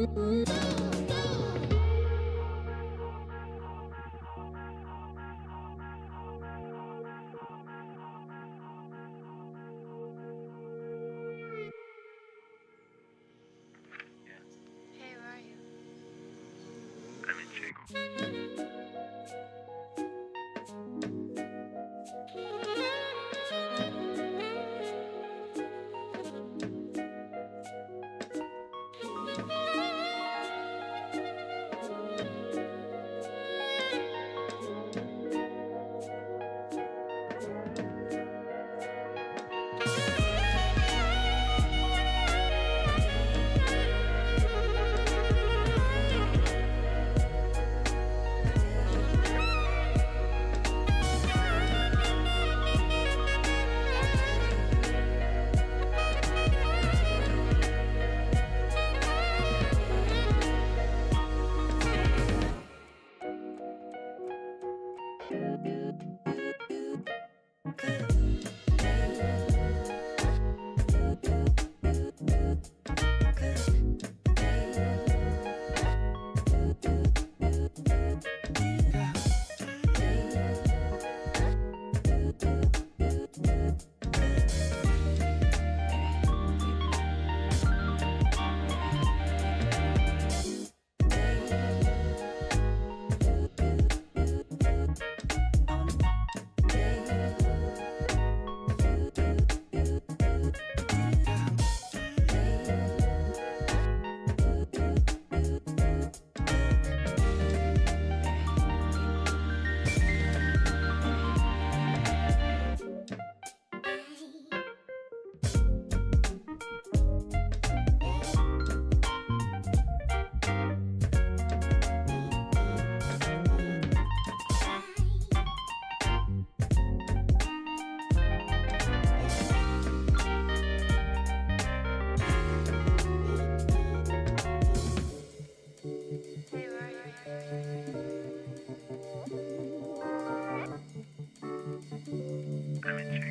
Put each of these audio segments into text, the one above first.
Hey, where are you? I'm in Chico. Hey, where are you? I'm in Chico.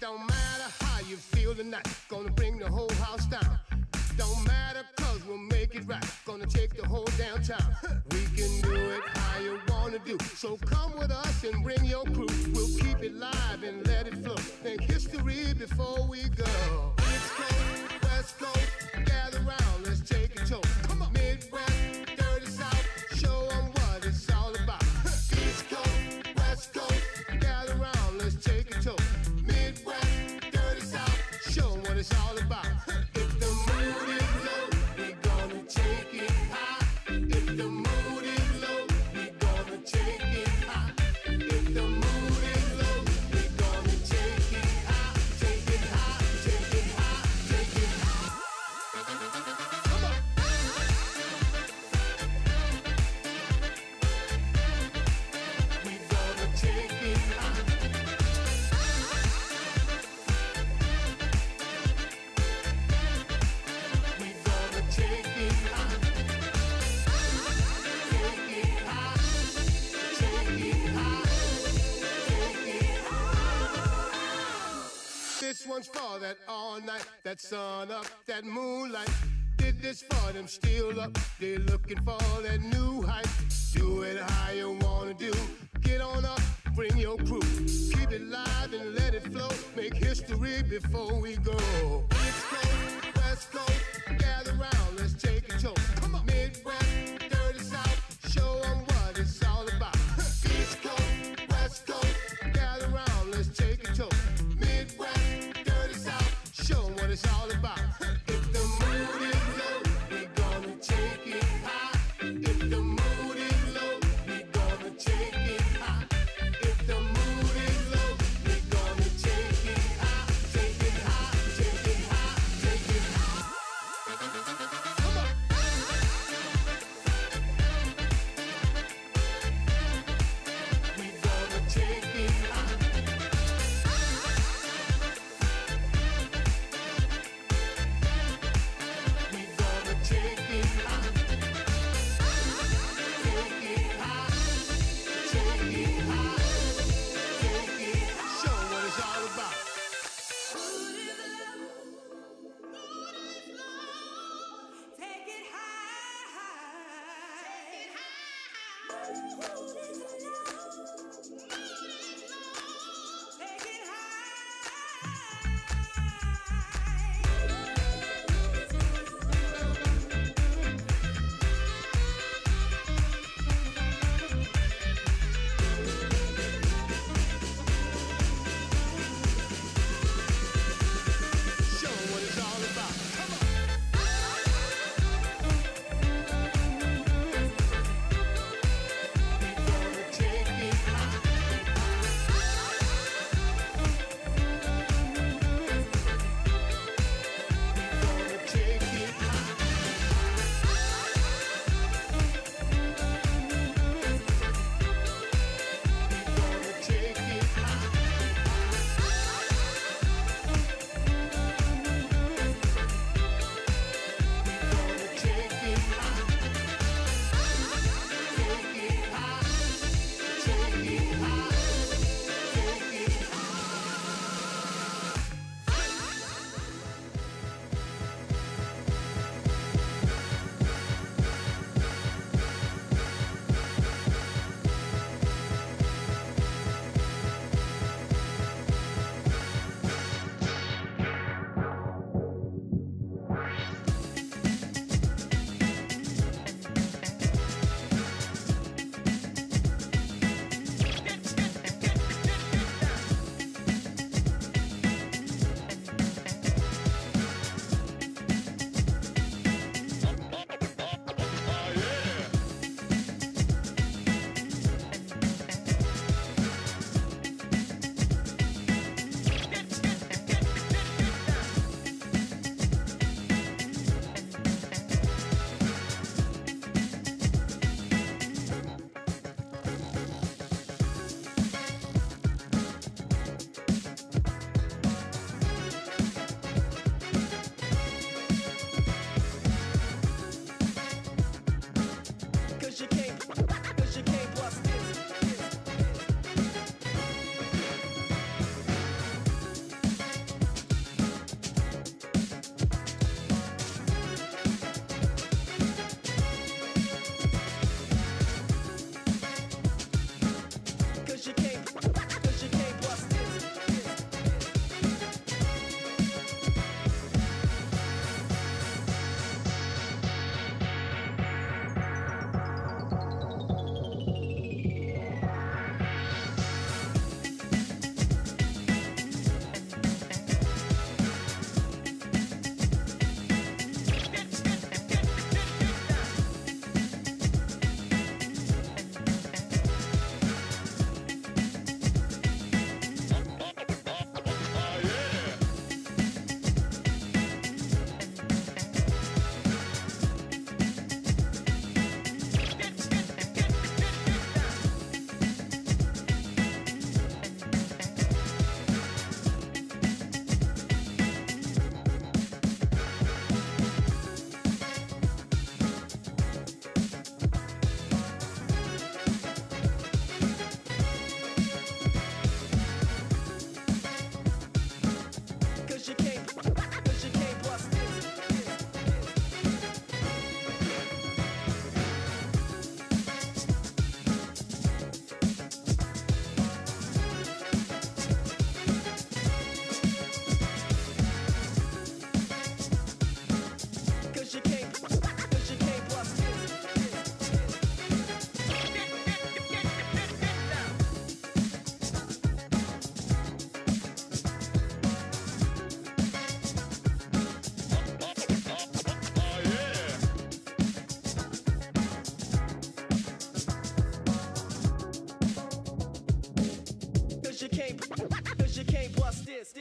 Don't matter how you feel tonight, gonna bring the whole house down. Don't matter, cause we'll make it right, gonna take the whole downtown. We can do it how you wanna do, so come with us and bring your crew. We'll keep it live and let it flow, think history before we go. East Coast, West Coast, gather round, let's take a tour. Come on. Midwest, dirty South, show 'em what it's all about. East Coast, West Coast, one's for that all night, that sun up, that moonlight. Did this for them still up, they looking for that new height. Do it how you wanna do, get on up, bring your crew. Keep it live and let it flow, make history before we go. East Coast, West Coast, gather round, let's take a toast. Come on. Midwest, dirty South, show them what it's all about. East Coast, West Coast, gather round, let's take a toast. Midwest, dirty South, show them what it's all about. If the mood is low, we gonna take it high. If the mood is low, we gonna take it high. If the mood is low, we gonna take it high. Take it high, take it high, take it high. Cause you can't bust this.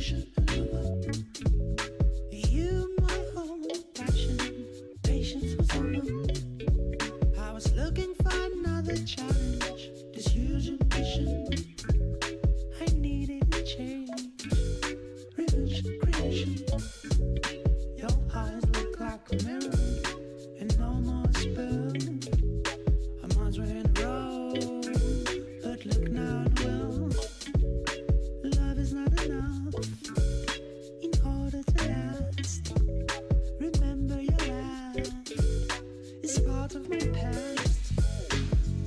devotion and love. You, my whole passion, patience was over. I was looking for another challenge, this huge ambition. I needed a change, revenge, creation. Your eyes look like a mirror, and no more spell. Our minds were in a row, but look now and well. Love is not enough in order to last. Remember your laugh is part of my past.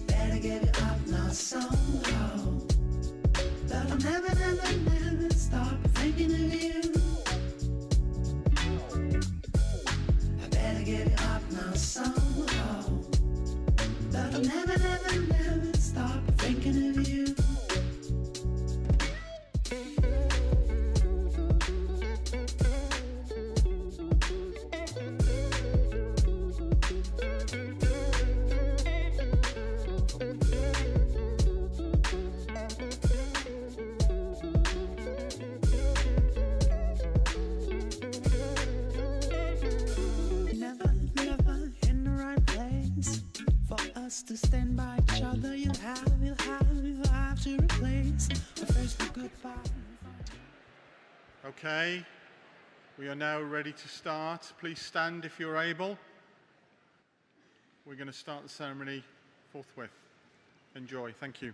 Better give it up now somehow. But I'll never, never, never stop thinking of you. I better give it up now somehow. But I'll never, never, never stop thinking of you. Never, never in the right place for us to stand by each other. You'll have to replace the first goodbye. Okay, we are now ready to start. Please stand if you're able. We're going to start the ceremony forthwith. Enjoy. Thank you.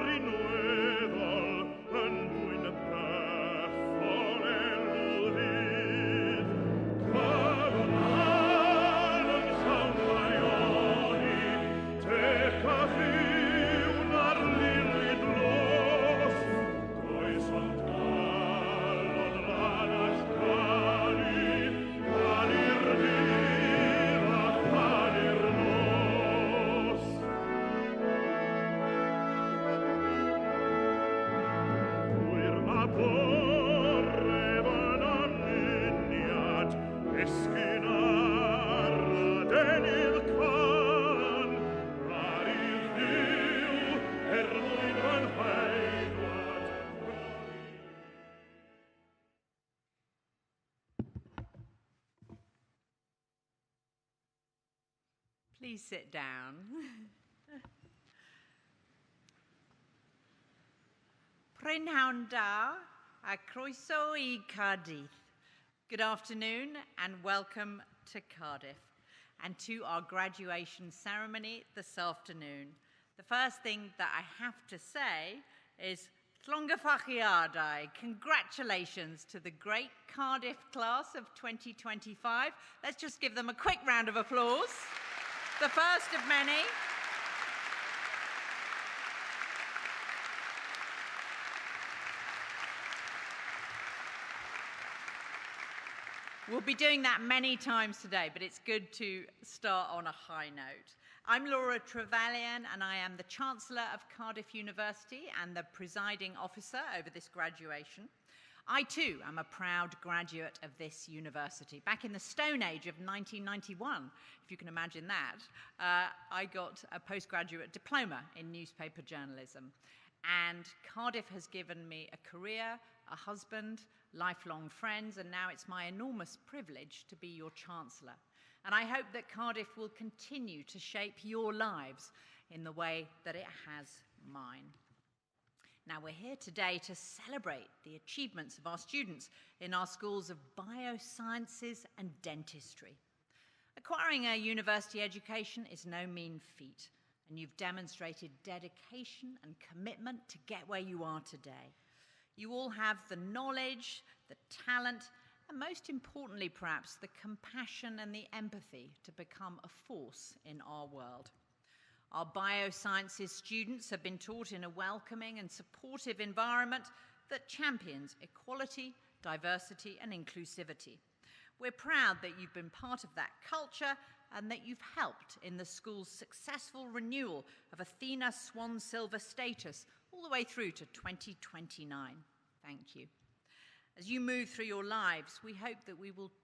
rinuedol Please sit down. Prynhawn da a croeso I Cardiff. Good afternoon and welcome to Cardiff and to our graduation ceremony this afternoon. The first thing that I have to say is Llongyfarchiadau. Congratulations to the great Cardiff class of 2025. Let's just give them a quick round of applause. The first of many. We'll be doing that many times today, but it's good to start on a high note. I'm Laura Trevelyan, and I am the Chancellor of Cardiff University and the presiding officer over this graduation. I too am a proud graduate of this university. Back in the Stone Age of 1991, if you can imagine that, I got a postgraduate diploma in newspaper journalism. And Cardiff has given me a career, a husband, lifelong friends, and now it's my enormous privilege to be your Chancellor. And I hope that Cardiff will continue to shape your lives in the way that it has mine. Now, we're here today to celebrate the achievements of our students in our schools of biosciences and dentistry. Acquiring a university education is no mean feat, and you've demonstrated dedication and commitment to get where you are today. You all have the knowledge, the talent, and most importantly, perhaps, the compassion and the empathy to become a force in our world. Our biosciences students have been taught in a welcoming and supportive environment that champions equality, diversity, and inclusivity. We're proud that you've been part of that culture and that you've helped in the school's successful renewal of Athena Swan Silver status all the way through to 2029. Thank you. As you move through your lives, we hope that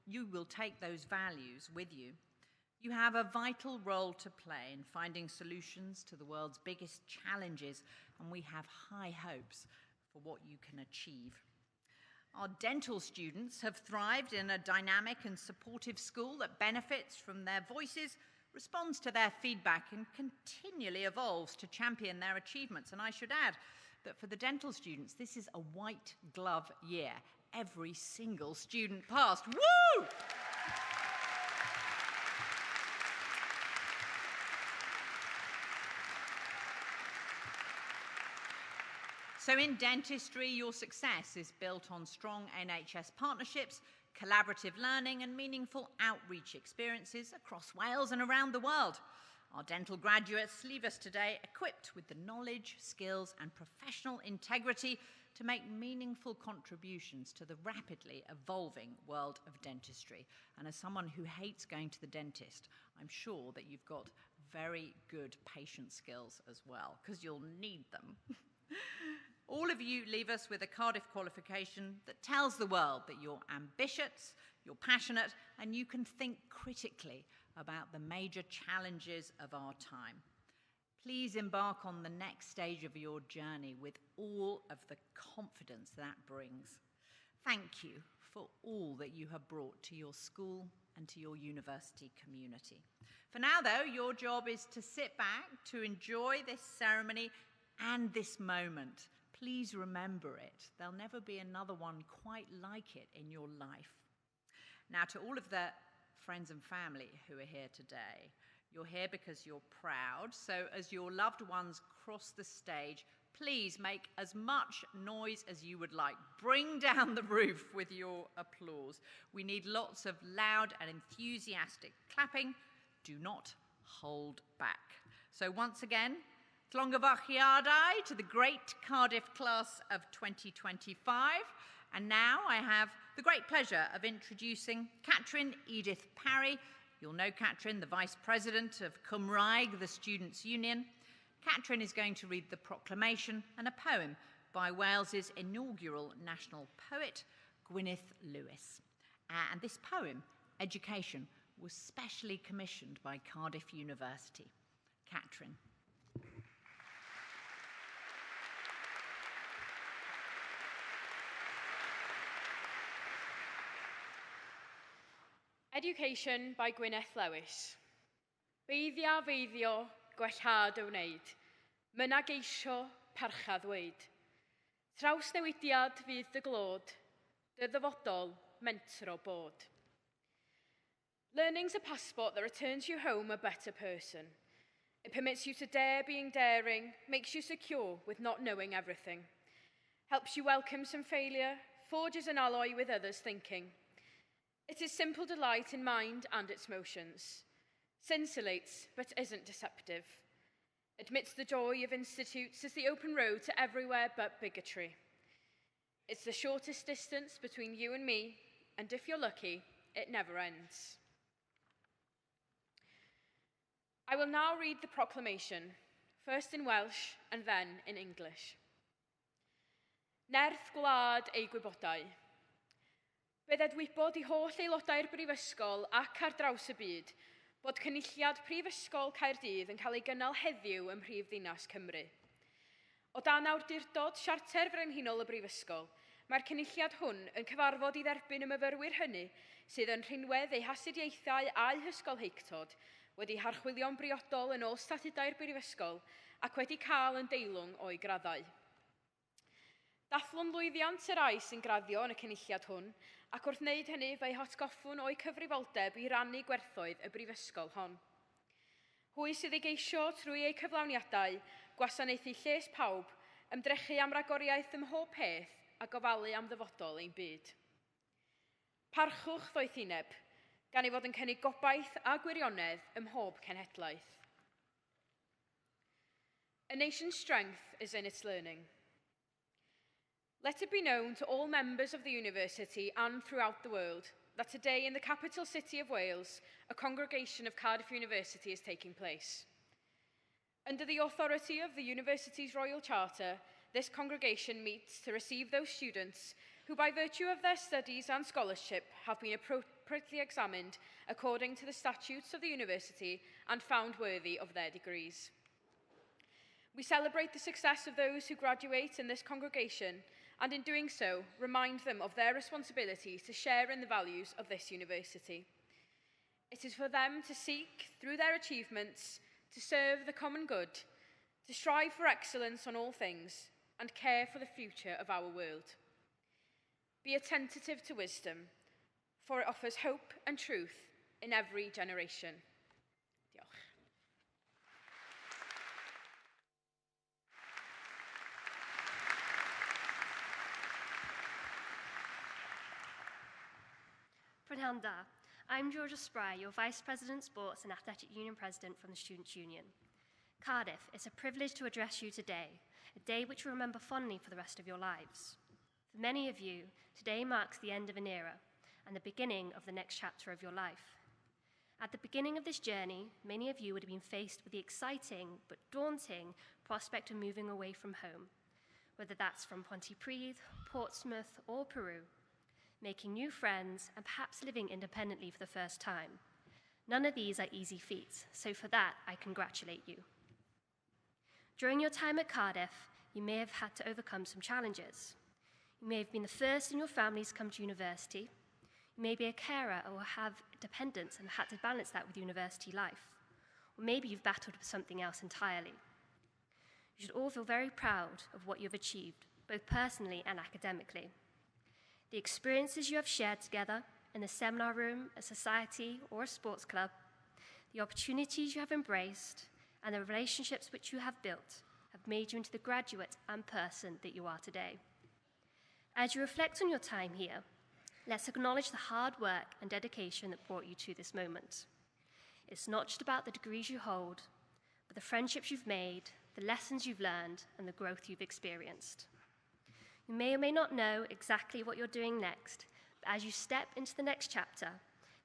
you will take those values with you. You have a vital role to play in finding solutions to the world's biggest challenges, and we have high hopes for what you can achieve. Our dental students have thrived in a dynamic and supportive school that benefits from their voices, responds to their feedback, and continually evolves to champion their achievements. And I should add that for the dental students, this is a white glove year. Every single student passed. Woo! So in dentistry, your success is built on strong NHS partnerships, collaborative learning, and meaningful outreach experiences across Wales and around the world. Our dental graduates leave us today equipped with the knowledge, skills, and professional integrity to make meaningful contributions to the rapidly evolving world of dentistry. And as someone who hates going to the dentist, I'm sure that you've got very good patient skills as well, because you'll need them. All of you leave us with a Cardiff qualification that tells the world that you're ambitious, you're passionate, and you can think critically about the major challenges of our time. Please embark on the next stage of your journey with all of the confidence that brings. Thank you for all that you have brought to your school and to your university community. For now, though, your job is to sit back, to enjoy this ceremony and this moment. Please remember it. There'll never be another one quite like it in your life. Now, to all of the friends and family who are here today, you're here because you're proud. So as your loved ones cross the stage, please make as much noise as you would like. Bring down the roof with your applause. We need lots of loud and enthusiastic clapping. Do not hold back. So once again, Llongyfarchiadau to the great Cardiff class of 2025. And now I have the great pleasure of introducing Catrin Edith Parry. You'll know Catrin, the Vice President of Cymraeg, the Students' Union. Catrin is going to read the proclamation and a poem by Wales's inaugural national poet, Gwyneth Lewis. And this poem Education was specially commissioned by Cardiff University. Catherine. Education by Gwyneth Lewis. Feiddio, gwellhad o wneud. Myna geisio, parchad ddweud. Trawsnewidiad fydd dy glod, dy ddyfodol, mentro bod. Learning's a passport that returns you home a better person. It permits you to dare being daring, makes you secure with not knowing everything, helps you welcome some failure, forges an alloy with others' thinking. It is simple delight in mind and its motions, scintillates but isn't deceptive, admits the joy of institutes as the open road to everywhere but bigotry. It's the shortest distance between you and me, and if you're lucky, it never ends. I will now read the proclamation, first in Welsh and then in English. Nerth gwlad ei gwybodau. Bydd edwybod i holl aelodau'r Brifysgol ac ar draws y byd bod cynulliad Prifysgol Caerdydd yn cael ei gynnal heddiw ym Mhrifddinas Cymru. O dan awdurdod Siarter Frenhinol y Brifysgol, mae'r cynulliad hwn yn cyfarfod i dderbyn y myfyrwyr hynny sydd yn rhinwedd eu hasidiaethau a'u hysgol heictod, wedi harchwilio'n briodol yn ôl statudau'r Brifysgol ac wedi cael yn deilwng o'i graddau. Dathlon lwyddiant yr ai sy'n graddio yn y cynulliad hwn, ac wrth wneud hynny fe'i hotgoffwn o'i cyfrifoldeb i rannu gwerthoedd y Brifysgol hon. Hwy sydd ei geisio trwy ei cyflawniadau, gwasanaethu lles pawb, ymdrechu am ragoriaeth ym mhob peth a gofalu am ddyfodol ein byd. Parchwch ddoethineb, gan ei fod yn cynnig gobaith a gwirionedd ym mhob cenhedlaeth. A nation's strength is in its learning. Let it be known to all members of the university and throughout the world that today in the capital city of Wales, a congregation of Cardiff University is taking place. Under the authority of the university's Royal Charter, this congregation meets to receive those students who, by virtue of their studies and scholarship, have been appropriately examined according to the statutes of the university and found worthy of their degrees. We celebrate the success of those who graduate in this congregation, and in doing so, remind them of their responsibility to share in the values of this university. It is for them to seek, through their achievements, to serve the common good, to strive for excellence on all things, and care for the future of our world. Be attentive to wisdom, for it offers hope and truth in every generation. Diolch. Prynhawn da. I'm Georgia Spry, your Vice President, Sports and Athletic Union President from the Students' Union. Cardiff, it's a privilege to address you today, a day which you'll remember fondly for the rest of your lives. For many of you, today marks the end of an era and the beginning of the next chapter of your life. At the beginning of this journey, many of you would have been faced with the exciting but daunting prospect of moving away from home, whether that's from Pontypridd, Portsmouth, or Peru, making new friends and perhaps living independently for the first time. None of these are easy feats, so for that, I congratulate you. During your time at Cardiff, you may have had to overcome some challenges. You may have been the first in your family to come to university. You may be a carer or have dependents and had to balance that with university life. Or maybe you've battled with something else entirely. You should all feel very proud of what you've achieved, both personally and academically. The experiences you have shared together in the seminar room, a society, or a sports club, the opportunities you have embraced, and the relationships which you have built have made you into the graduate and person that you are today. As you reflect on your time here, let's acknowledge the hard work and dedication that brought you to this moment. It's not just about the degrees you hold, but the friendships you've made, the lessons you've learned, and the growth you've experienced. You may or may not know exactly what you're doing next, but as you step into the next chapter,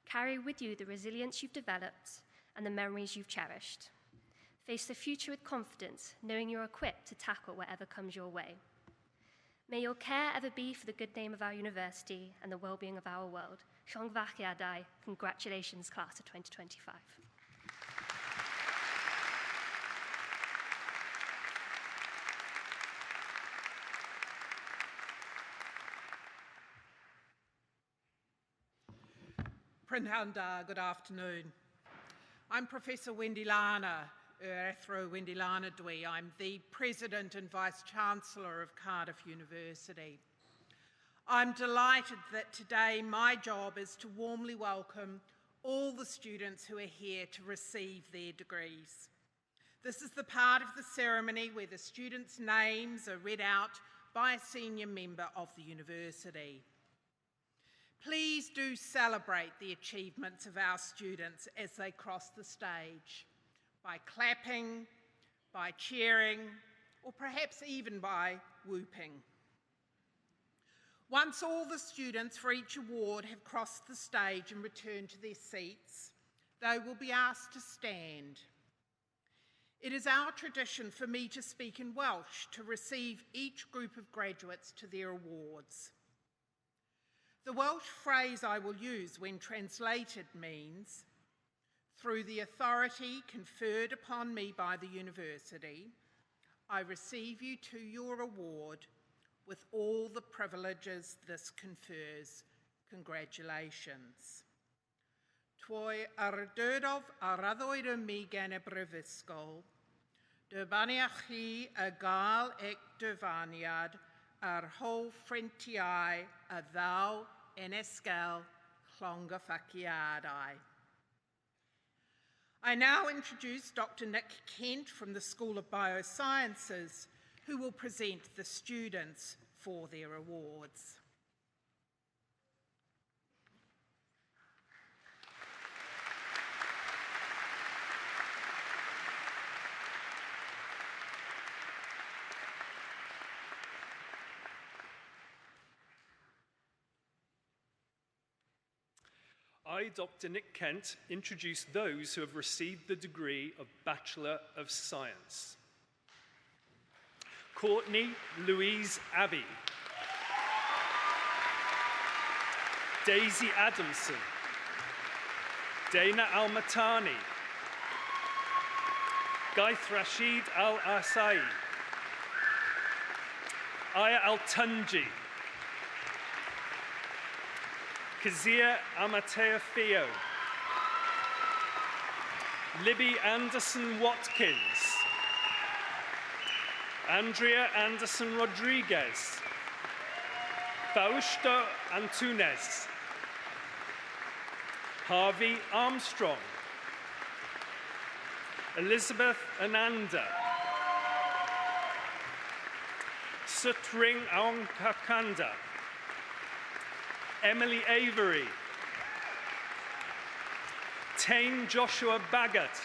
carry with you the resilience you've developed and the memories you've cherished. Face the future with confidence, knowing you're equipped to tackle whatever comes your way. May your care ever be for the good name of our university and the well-being of our world. Siongvachiadai. Congratulations, class of 2025. Prananda, good afternoon. I'm Professor Wendy Lana, Erathro Wendy Lana Dwi. I'm the President and Vice-Chancellor of Cardiff University. I'm delighted that today my job is to warmly welcome all the students who are here to receive their degrees. This is the part of the ceremony where the students' names are read out by a senior member of the university. Please do celebrate the achievements of our students as they cross the stage by clapping, by cheering, or perhaps even by whooping. Once all the students for each award have crossed the stage and returned to their seats, they will be asked to stand. It is our tradition for me to speak in Welsh to receive each group of graduates to their awards. The Welsh phrase I will use when translated means, through the authority conferred upon me by the university, I receive you to your award with all the privileges this confers. Congratulations. Twoi ardurdov a raddoedd y mi gen y brifysgol, dybaniach chi a gael eich dyfaniad ar holl ffrintiau a ddaw yn esgel llongyffaciadau. I now introduce Dr. Nick Kent from the School of Biosciences, who will present the students for their awards. I, Dr. Nick Kent, introduce those who have received the degree of Bachelor of Science. Courtney Louise Abbey. Daisy Adamson. Dana Al-Matani. Gaith Rashid Al-Asai. Aya Al-Tunji. Kazia Amateofio. Libby Anderson Watkins. Andrea Anderson Rodriguez. Fausto Antunes. Harvey Armstrong. Elizabeth Ananda. Sutring Aungkakanda. Emily Avery. Tane Joshua Baggett.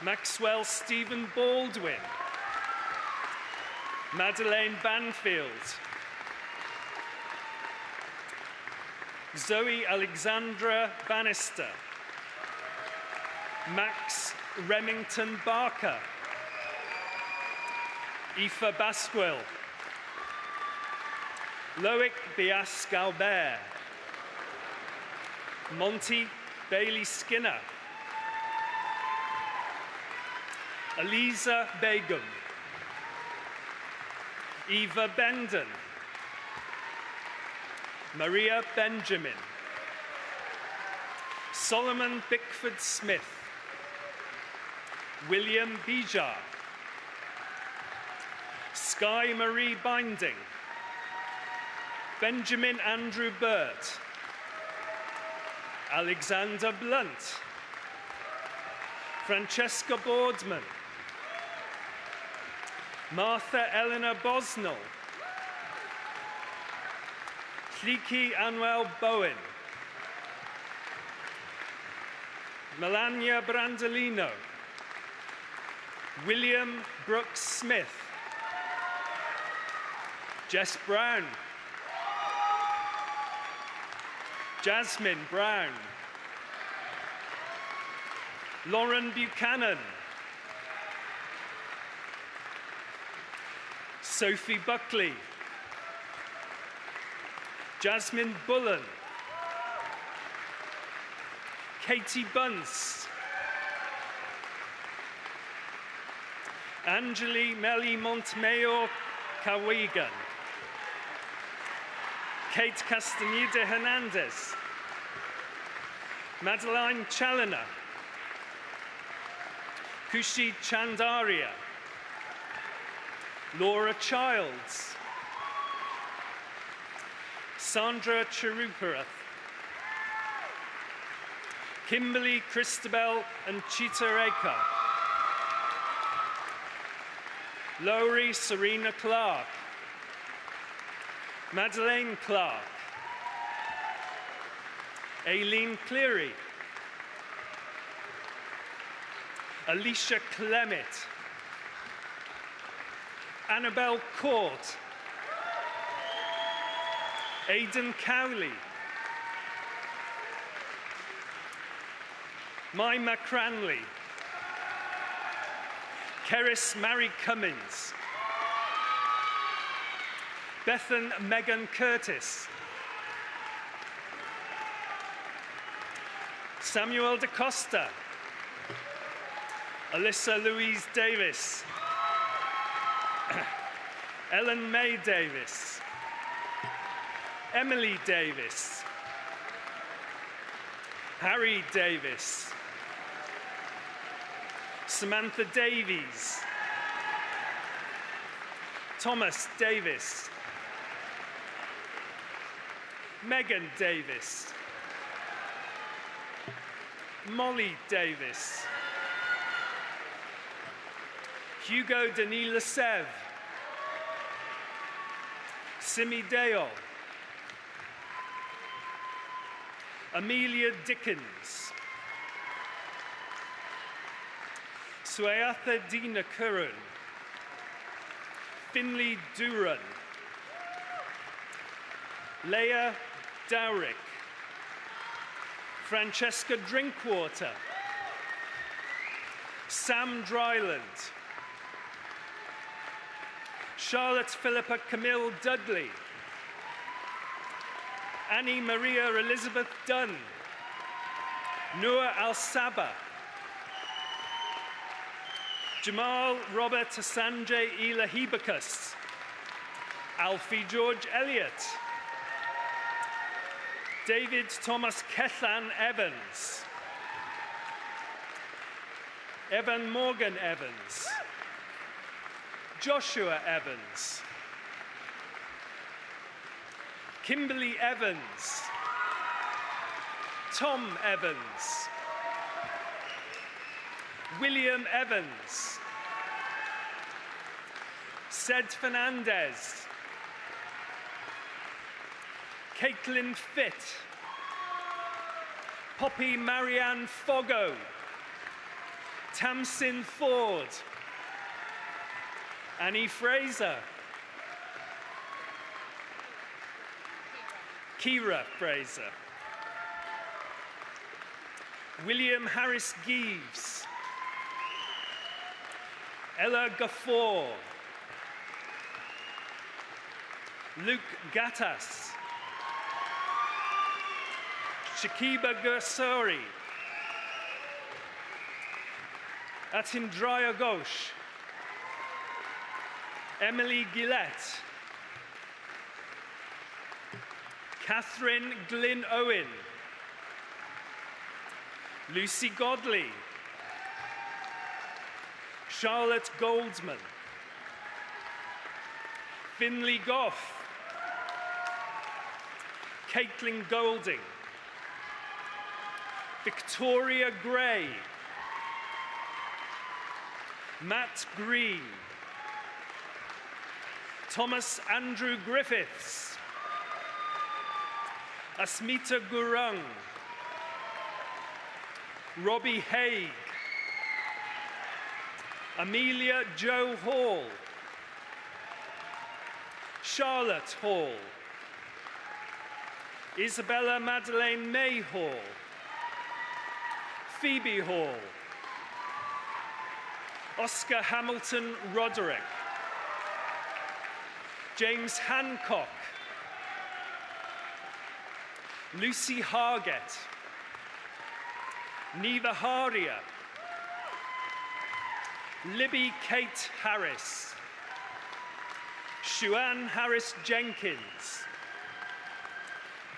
Maxwell Stephen Baldwin. Madeleine Banfield. Zoe Alexandra Bannister. Max Remington Barker. Aoife Basquill. Loic Bias Galbert. Monty Bailey Skinner. Eliza Begum. Eva Bendon. Maria Benjamin. Solomon Bickford Smith. William Bijar. Sky Marie Binding. Benjamin Andrew Burt. Alexander Blunt. Francesca Boardman. Martha Eleanor Bosnell. Lliki Anwel Bowen. Melania Brandolino. William Brooks Smith. Jess Brown. Jasmine Brown. Lauren Buchanan. Sophie Buckley, Jasmine Bullen, Katie Bunce, Angeli Melly Montemayor Cawigan, Kate Castaneda Hernandez, Madeline Challoner, Kushi Chandaria, Laura Childs, Sandra Charuparath, Kimberly Christabel and Chita Reka, Lowry Serena Clark, Madeleine Clark, Aileen Cleary, Alicia Clement, Annabelle Court, Aidan Cowley, Mima Cranley, Keris Mary Cummins, Bethan Megan Curtis, Samuel Da Costa, Alyssa Louise Davis, Ellen May Davis, Emily Davis, Harry Davis, Samantha Davies, Thomas Davis, Megan Davis, Molly Davis, Hugo Denis Lesev, Simi Dale, Amelia Dickens, Swayatha Dina Curran, Finley Duran, Leah Dowrick, Francesca Drinkwater, Sam Dryland, Charlotte Philippa Camille Dudley, Annie Maria Elizabeth Dunn, Noor Al-Saba, Jamal Robert Sanjay Elahibacus, Alfie George Elliott, David Thomas Kethan Evans, Evan Morgan Evans, Joshua Evans, Kimberly Evans, Tom Evans, William Evans, Sed Fernandez, Caitlin Fitt, Poppy Marianne Foggo, Tamsin Ford, Annie Fraser, Kira Fraser, William Harris Geeves, Ella Gaffor, Luke Gattas, Shakiba Gursori, Atindraya Ghosh, Emily Gillette, Catherine Glynn Owen, Lucy Godley, Charlotte Goldsman, Finley Goff, Caitlin Golding, Victoria Gray, Matt Green, Thomas Andrew Griffiths, Asmita Gurung, Robbie Haig, Amelia Jo Hall, Charlotte Hall, Isabella Madeleine May Hall, Phoebe Hall, Oscar Hamilton Roderick, James Hancock, Lucy Hargett, Neva Haria, Libby Kate Harris, Shuan Harris Jenkins,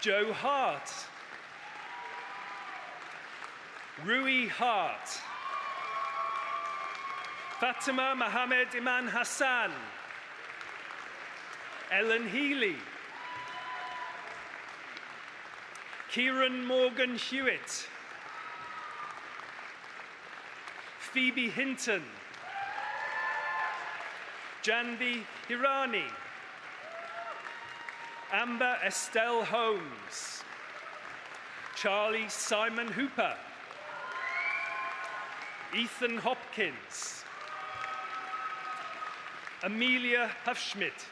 Joe Hart, Rui Hart, Fatima Mohammed Iman Hassan, Ellen Healy, Kieran Morgan Hewitt, Phoebe Hinton, Janvi Hirani, Amber Estelle Holmes, Charlie Simon Hooper, Ethan Hopkins, Amelia Huffschmidt,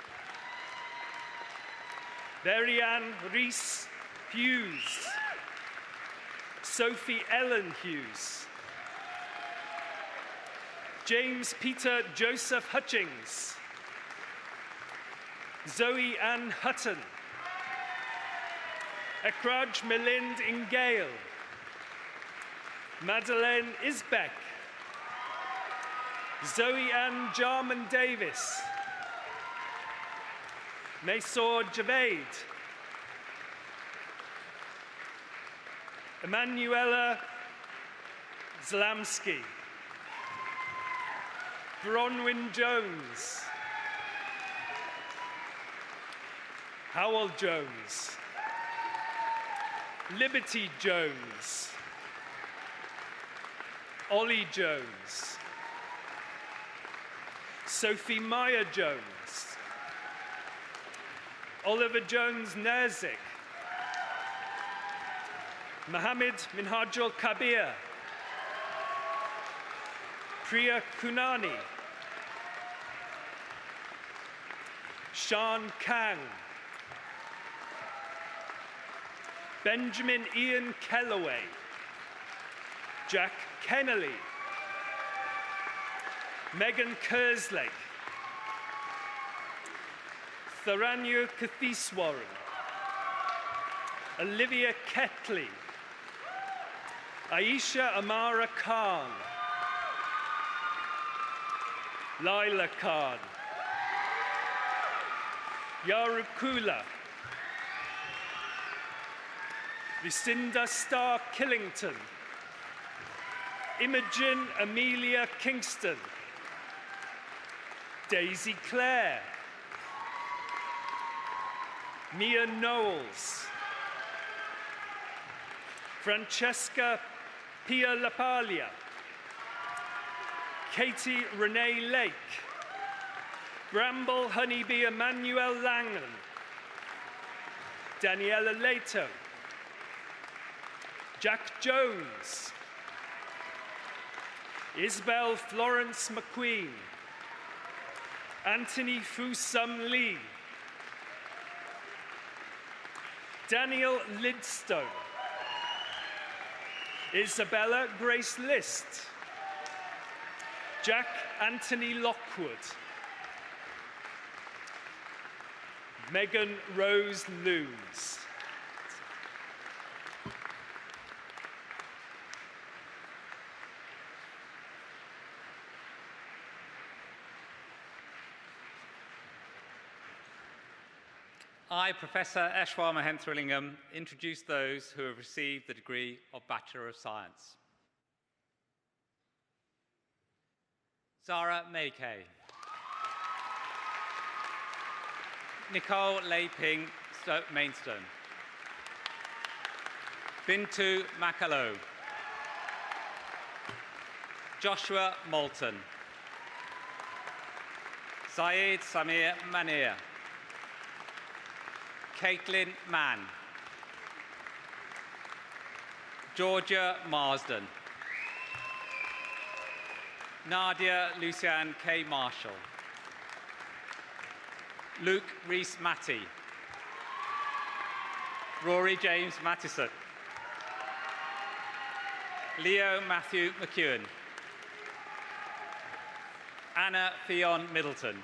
Verianne Rees Hughes, Sophie Ellen Hughes, James Peter Joseph Hutchings, Zoe Ann Hutton, Ekraj Melind Ingale, Madeleine Isbeck, Zoe Ann Jarman Davis, Maysor Javed, Emanuela Zlamski, Bronwyn Jones, Howell Jones, Liberty Jones, Ollie Jones, Sophie Meyer Jones, Oliver Jones Nerzik, Mohammed Minhajul Kabir, Priya Kunani, Sean Kang, Benjamin Ian Kellaway, Jack Kennelly, Megan Kerslake, Tharanya Kathiswaran, Olivia Ketley, Aisha Amara Khan, Laila Khan, Yarukula, Lucinda Starr Killington, Imogen Amelia Kingston, Daisy Clare, Mia Knowles, Francesca Pia Lapalia, Katie Renee Lake, Bramble Honeybee Emmanuel Langan, Daniela Leto, Jack Jones, Isabel Florence McQueen, Anthony Fusum Lee, Daniel Lidstone, Isabella Grace List, Jack Anthony Lockwood, Megan Rose Loons. I, Professor Eshwar Mahenthralingam, introduce those who have received the degree of Bachelor of Science. Zara Maykay, Nicole Leiping Mainstone, Bintu Makalo, Joshua Moulton, Syed Samir Mania, Caitlin Mann, Georgia Marsden, Nadia Lucianne K. Marshall, Luke Rees-Matty, Rory James Mattison, Leo Matthew McEwen, Anna Fionn Middleton,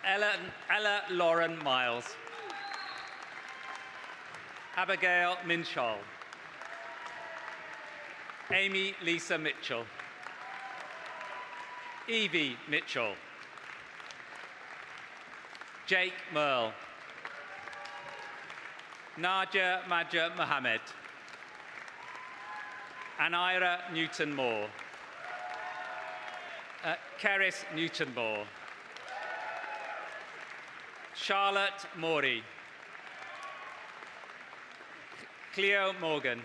Ella Lauren Miles. Abigail Minshall. Amy Lisa Mitchell. Evie Mitchell. Jake Merle. Nadia Madja Mohammed. Anira Newton-Moore. Keris Newton-Moore. Charlotte Morey. Cleo Morgan.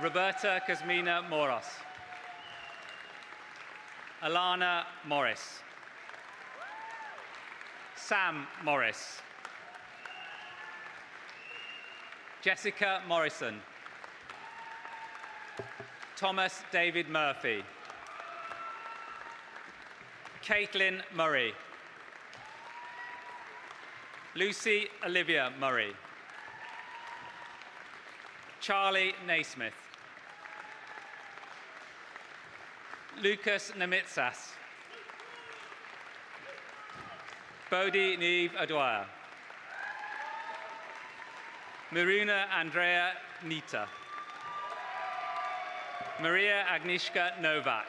Roberta Kazmina Moros. Alana Morris. Sam Morris. Jessica Morrison. Thomas David Murphy. Caitlin Murray. Lucy Olivia Murray. Charlie Naismith. Lucas Namitsas. Bodhi Neve Adwaya. Maruna Andrea Nita. Maria Agnieszka Novak.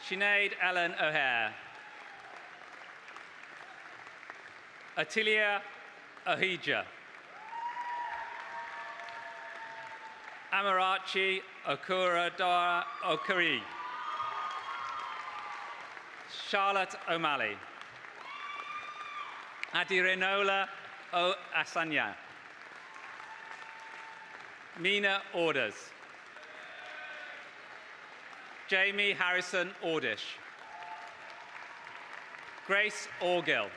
Sinead Ellen O'Hare. Atilia Ahija. Amarachi Okuradora Okari. Charlotte O'Malley. Adirenola O Asanya. Mina Orders. Jamie Harrison Ordish. Grace Orgill.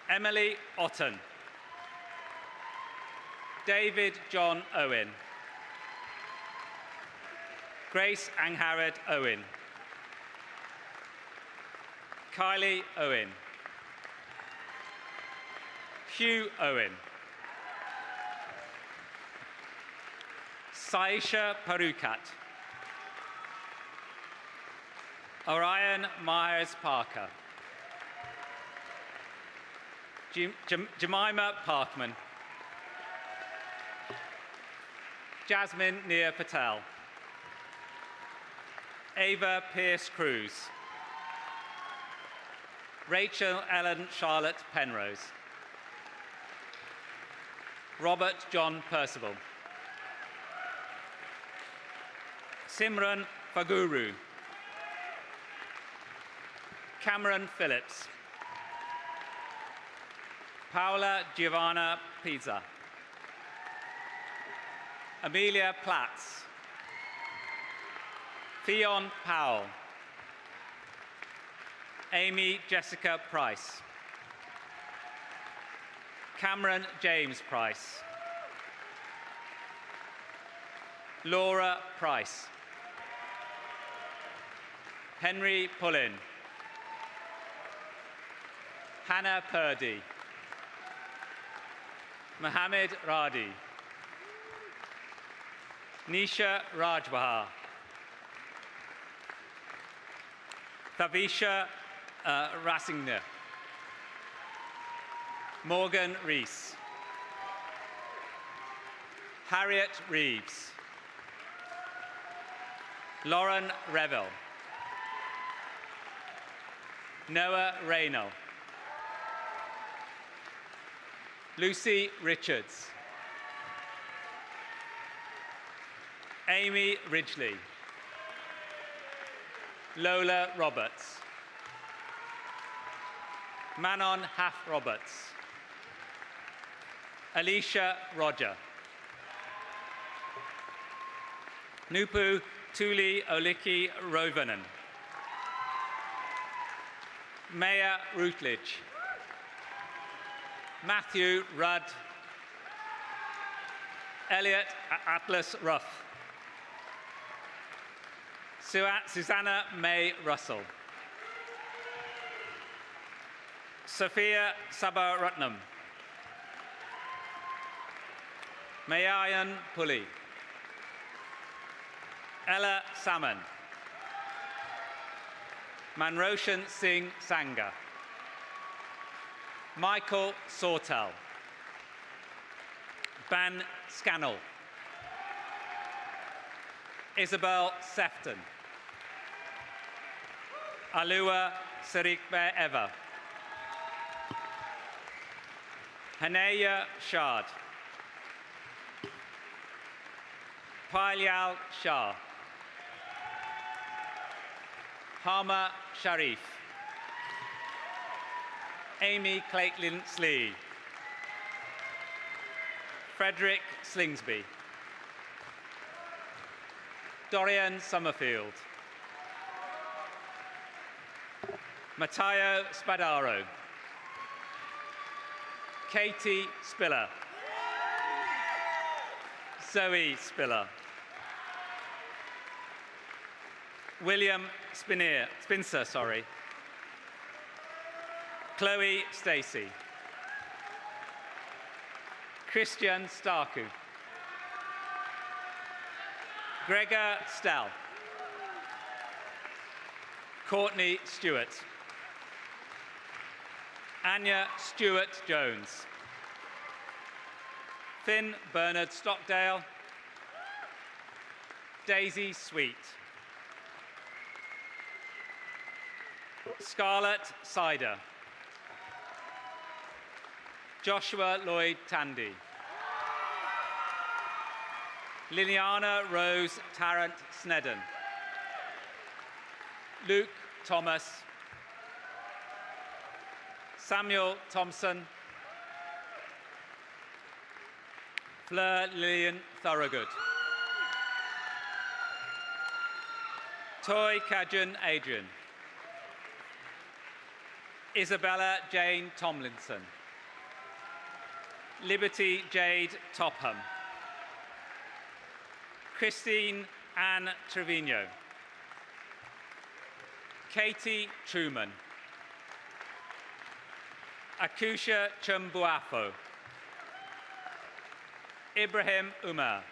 Emily Otten. David John Owen. Grace Angharad Owen. Kylie Owen. Hugh Owen. Saisha Parukat. Orion Myers Parker. Jemima Parkman. Jasmine Nia Patel. Ava Pierce Cruz. Rachel Ellen Charlotte Penrose. Robert John Percival. Simran Faguru. Cameron Phillips. Paola Giovanna Pizza. Amelia Platts. Theon Powell. Amy Jessica Price. Cameron James Price. Laura Price. Henry Pullin. Hannah Purdy. Mohammed Radi. Nisha Rajwahar. Thavisha Rassingner. Morgan Rees. Harriet Reeves. Lauren Revel. Noah Reynolds. Lucy Richards. Amy Ridgely. Lola Roberts. Manon Haff Roberts. Alicia Roger. Nupu Tuli Oliki Rovanen. Maya Routledge. Matthew Rudd. Elliot Atlas Ruff. Susanna May Russell. Sophia Sabaratnam. Mayayan Puli. Ella Salmon. Manroshan Singh Sangha. Michael Sawtell. Ban Scannell. Isabel Sefton. Alua Sarikbe Eva. Hanaya Shad. Payal Shah. Hama Sharif. Amy Caitlin Slee. Frederick Slingsby. Dorian Summerfield. Matteo Spadaro. Katie Spiller. Zoe Spiller. William Spincer, sorry. Chloe Stacey. Christian Starku. Gregor Stell. Courtney Stewart. Anya Stewart-Jones. Finn Bernard Stockdale. Daisy Sweet. Scarlett Sider. Joshua Lloyd Tandy. Liliana Rose Tarrant Snedden. Luke Thomas. Samuel Thompson. Fleur Lillian Thorogood. Toy Kajan Adrian. Isabella Jane Tomlinson. Liberty Jade Topham. Christine Ann Trevino. Katie Truman. Akusha Chumbuafo. Ibrahim Umar.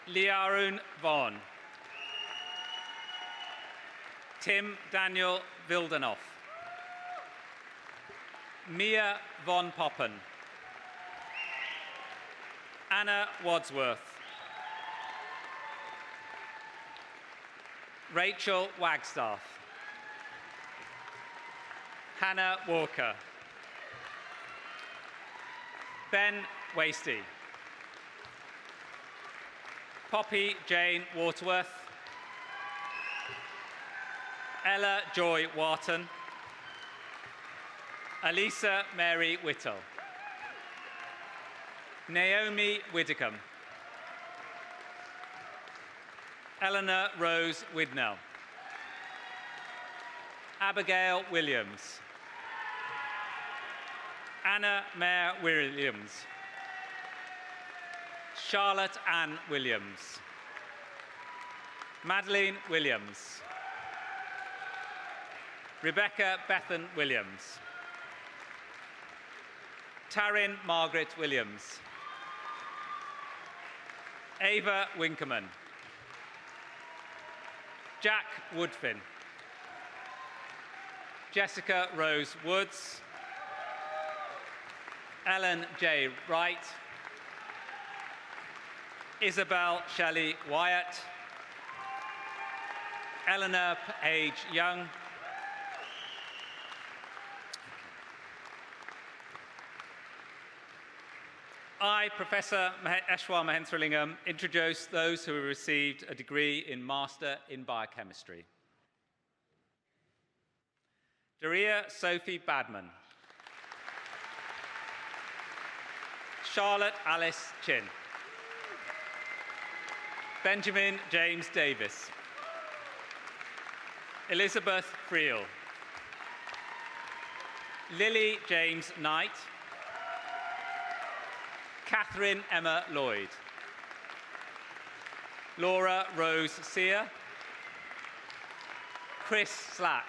Liarun Vaughn. Tim Daniel Vildenoff. Mia Von Poppen. Anna Wadsworth. Rachel Wagstaff. Hannah Walker. Ben Wasty. Poppy Jane Waterworth. Ella Joy Wharton. Elisa Mary Whittle. Naomi Widdicombe. Eleanor Rose Widnell. Abigail Williams. Anna Mare Williams. Charlotte Ann Williams. Madeline Williams. Rebecca Bethan Williams. Taryn Margaret Williams. Ava Winkerman. Jack Woodfin. Jessica Rose Woods. Ellen J. Wright. Isabel Shelley Wyatt. Eleanor Page Young. I, Professor Eshwar Mahenthralingam, introduce those who have received a degree in Master in Biochemistry. Daria Sophie Badman. Charlotte Alice Chin. Benjamin James Davis. Elizabeth Friel. Lily James Knight. Catherine Emma Lloyd. Laura Rose Sear. Chris Slack.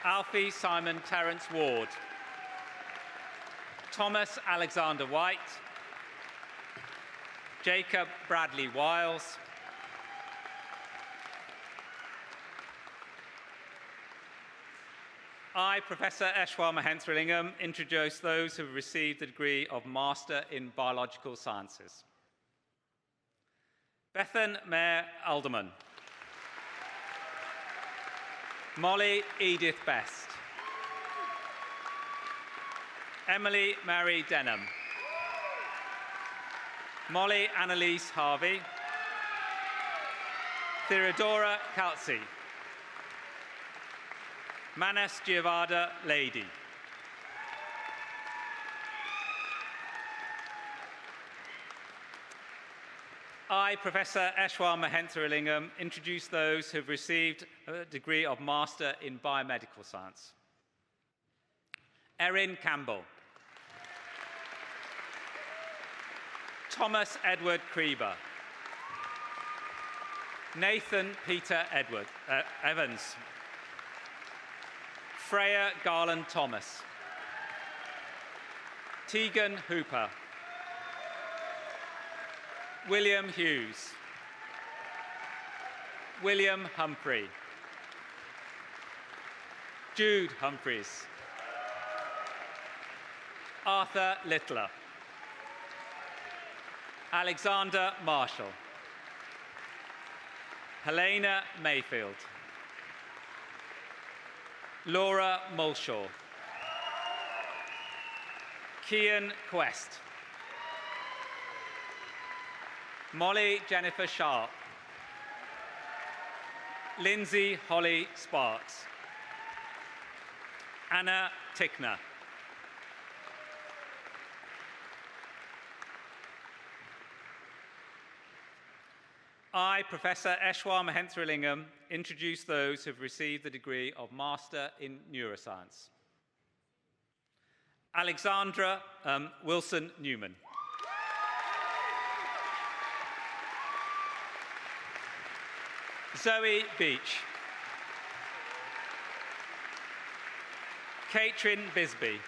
Alfie Simon Terence Ward. Thomas Alexander White. Jacob Bradley Wiles. I, Professor Eshwar Mahenthralingam, introduce those who have received the degree of Master in Biological Sciences. Bethan Mayer Alderman. Molly Edith Best. Emily Mary Denham. Molly Annalise Harvey. Theodora Kaltzi. Manas Giovada Lady. I, Professor Eshwar Mahenthralingam, introduce those who have received a degree of Master in Biomedical Science. Erin Campbell. Thomas Edward Krieber. Nathan Peter Evans. Freya Garland Thomas. Tegan Hooper. William Hughes. William Humphrey. Jude Humphreys. Arthur Littler. Alexander Marshall. Helena Mayfield. Laura Mulshaw. Kian Quest. Molly Jennifer Sharp. Lindsay Holly Sparks. Anna Tickner. I, Professor Eshwar Mahenthralingam, introduce those who have received the degree of Master in Neuroscience. Alexandra Wilson Newman. Zoe Beach. Catherine Bisbee.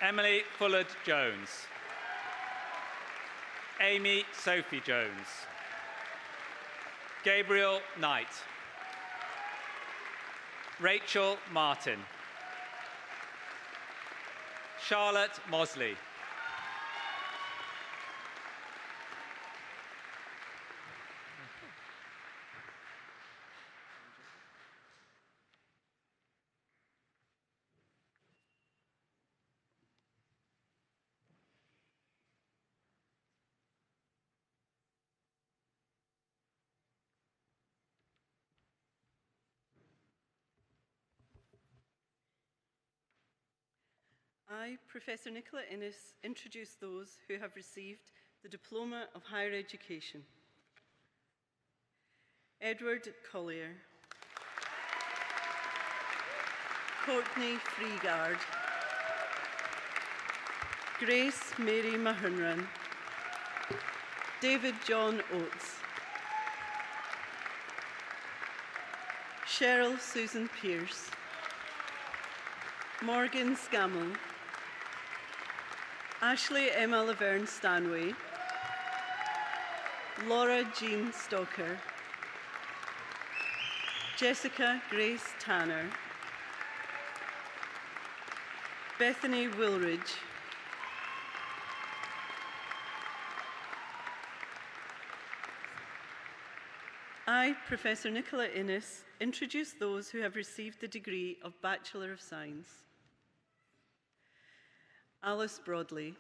Emily Fullard Jones. Amy Sophie Jones. Gabriel Knight. Rachel Martin. Charlotte Mosley. I, Professor Nicola Innes, introduce those who have received the Diploma of Higher Education. Edward Collier. Courtney Freegard. Grace Mary Mahunran. David John Oates. Cheryl Susan Pierce. Morgan Scammell. Ashley Emma Laverne Stanway. Laura Jean Stoker. Jessica Grace Tanner. Bethany Woolridge. I, Professor Nicola Innes, introduce those who have received the degree of Bachelor of Science. Alice Broadley.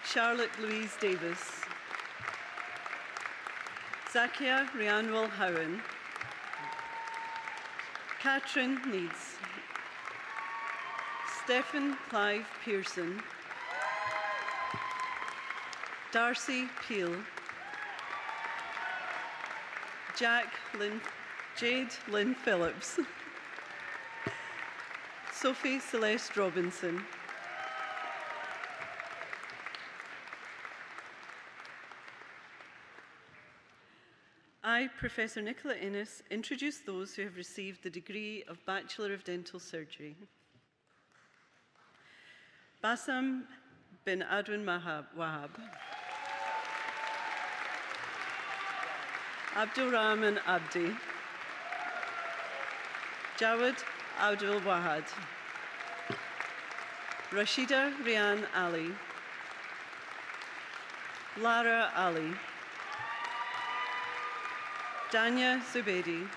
Charlotte Louise Davis. Zakia Rhianwell Howen. Catherine Needs. Stephen Clive Pearson. Darcy Peel. Jade Lynn Phillips. Sophie Celeste Robinson. I, Professor Nicola Innes, introduce those who have received the degree of Bachelor of Dental Surgery. Bassam bin Adwin Wahab. Abdul Rahman Abdi. Jawad Abdul Wahad, Rashida Rian Ali, Lara Ali, Danya Zubaidi,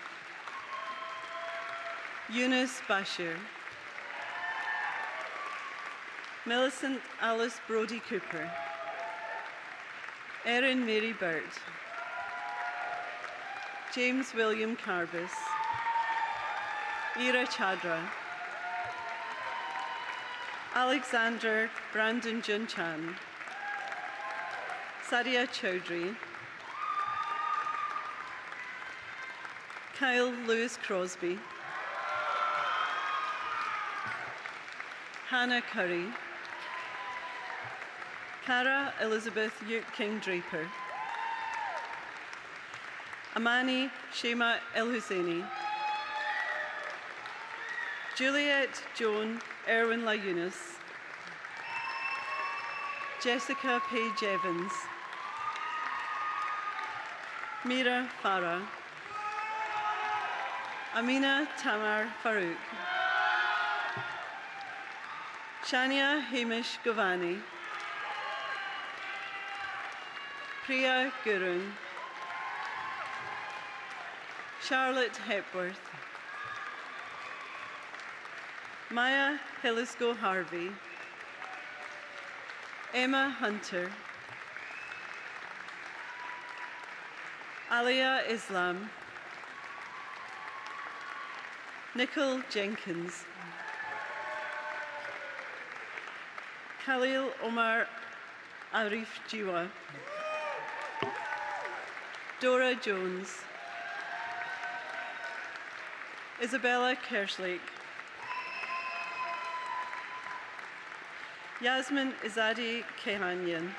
Yunus Bashir, Millicent Alice Brody Cooper, Erin Mary Burt, James William Carbis, Ira Chadra, Alexander Brandon Jun Chan, Sadia Chowdhury, Kyle Lewis Crosby, Hannah Curry, Cara Elizabeth Yuke King Draper, Amani Shema El Husseini, Juliet Joan Erwin Layunas, Jessica Page Evans, Mira Farah, Amina Tamar Farouk, Shania Hamish Govani, Priya Gurung, Charlotte Hepworth, Maya Hillisgo Harvey, Emma Hunter, Alia Islam, Nicole Jenkins, Khalil Omar Arif Jiwa, Dora Jones, Isabella Kerslake, Yasmin Izadi Kehanyan,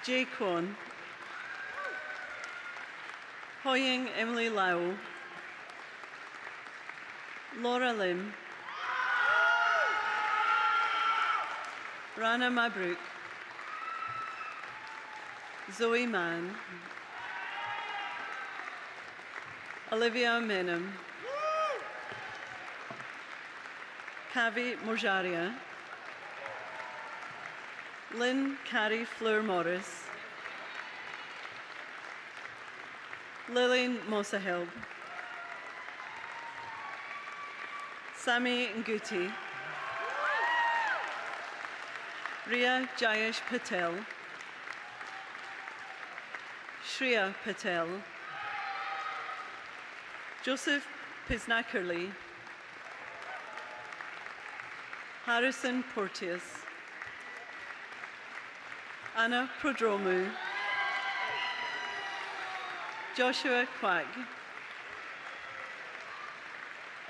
Jay Kwon, Hoying Emily Lau, Laura Lim, Rana Mabruk, Zoe Mann, Olivia Menem, Kavi Morjaria, Lynn Carrie Fleur Morris, Lillian Mosahilb, Sami Nguti, Ria Jayesh Patel, Shreya Patel, Joseph Piznakerli, Harrison Porteous, Anna Prodromou, Joshua Quag,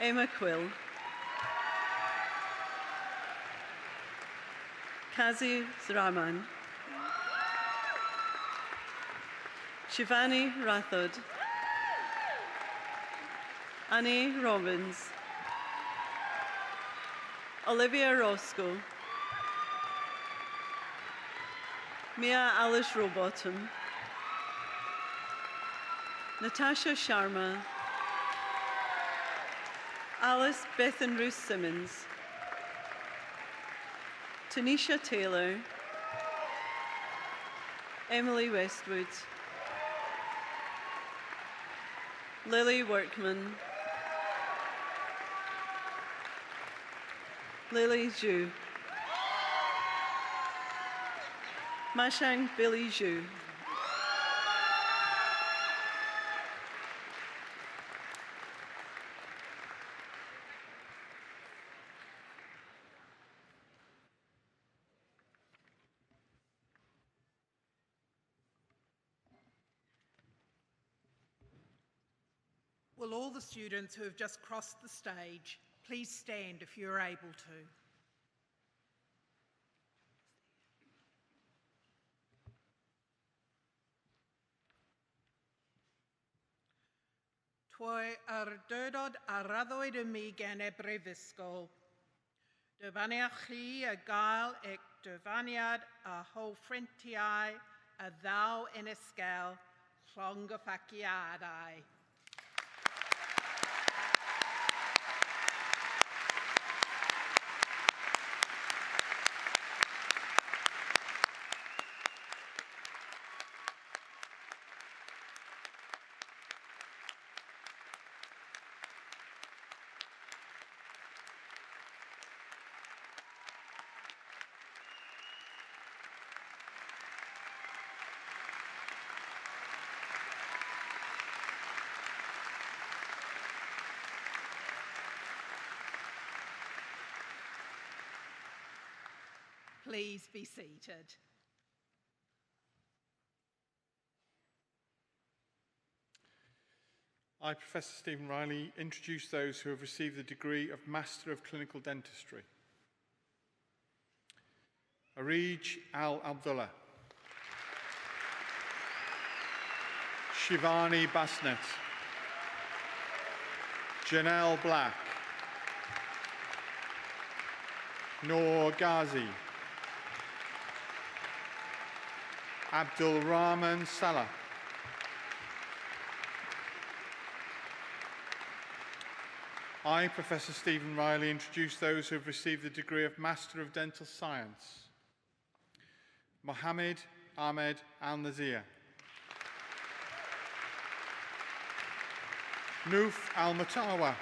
Emma Quill, Kazi Zraman, Shivani Rathod, Annie Robbins, Olivia Roscoe, Mia Alice Rowbottom, Natasha Sharma, Alice Bethan Ruth Simmons, Tanisha Taylor, Emily Westwood, Lily Workman, Lily Zhu, Mashang Billy Zhu, Will all the students who have just crossed the stage please stand if you're able to. Toi dydod a raddwyd y mi gen e brifysgol. Dyfaniach chi a gael eich dyfaniad a hofrentiau a ddaw yn ysgol llong y ffaciadau. please be seated. I, Professor Stephen Riley, introduce those who have received the degree of Master of Clinical Dentistry. Arij Al-Abdullah. Shivani Basnet. Janelle Black. Noor Ghazi. Abdul Rahman Salah. I, Professor Stephen Riley, introduce those who have received the degree of Master of Dental Science. Mohammed Ahmed Al-Nazir. Noof Al-Mutawa.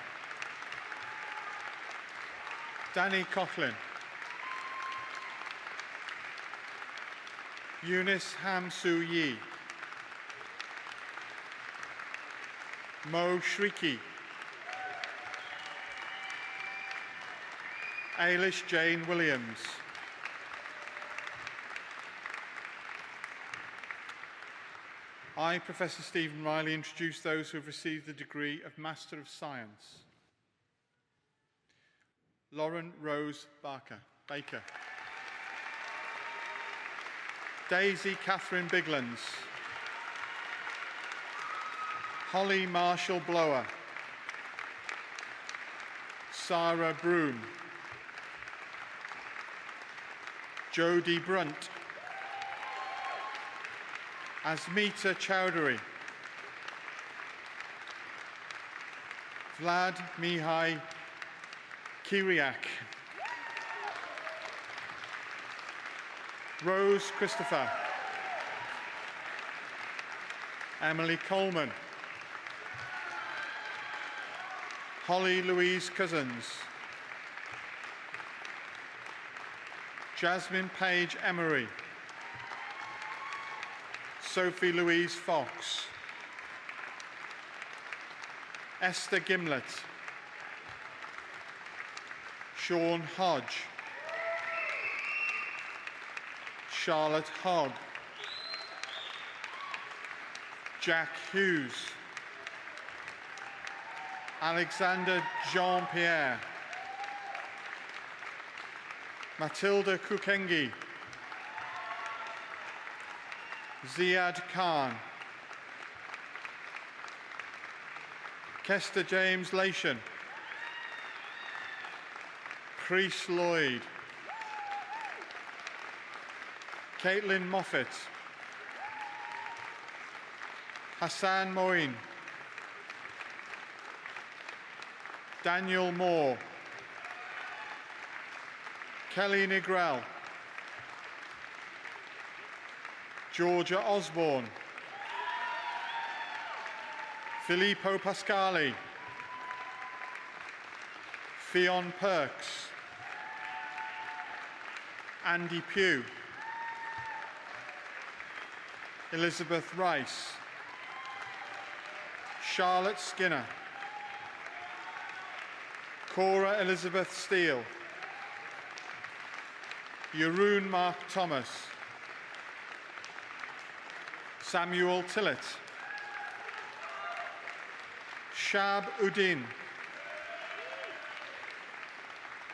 Danny Coughlin. Eunice Hamsu Yi. Mo Shriki. Ailish Jane Williams. I, Professor Stephen Riley, introduce those who have received the degree of Master of Science. Lauren Rose Baker. Daisy Catherine Biglands. Holly Marshall Blower. Sarah Broom. Jodie Brunt. Asmita Chowdhury. Vlad Mihai Kiriak. Rose Christopher. Emily Coleman. Holly Louise Cousins. Jasmine Page Emery. Sophie Louise Fox. Esther Gimlet. Sean Hodge. Charlotte Hogg. Jack Hughes. Alexander Jean-Pierre. Matilda Kukengi. Ziad Khan. Kester James Lation. Chris Lloyd. Caitlin Moffat. Hassan Moin. Daniel Moore. Kelly Negrell. Georgia Osborne. Filippo Pascali. Fionn Perks. Andy Pugh. Elizabeth Rice. Charlotte Skinner. Cora Elizabeth Steele. Jeroen Mark Thomas. Samuel Tillett. Shab Udin.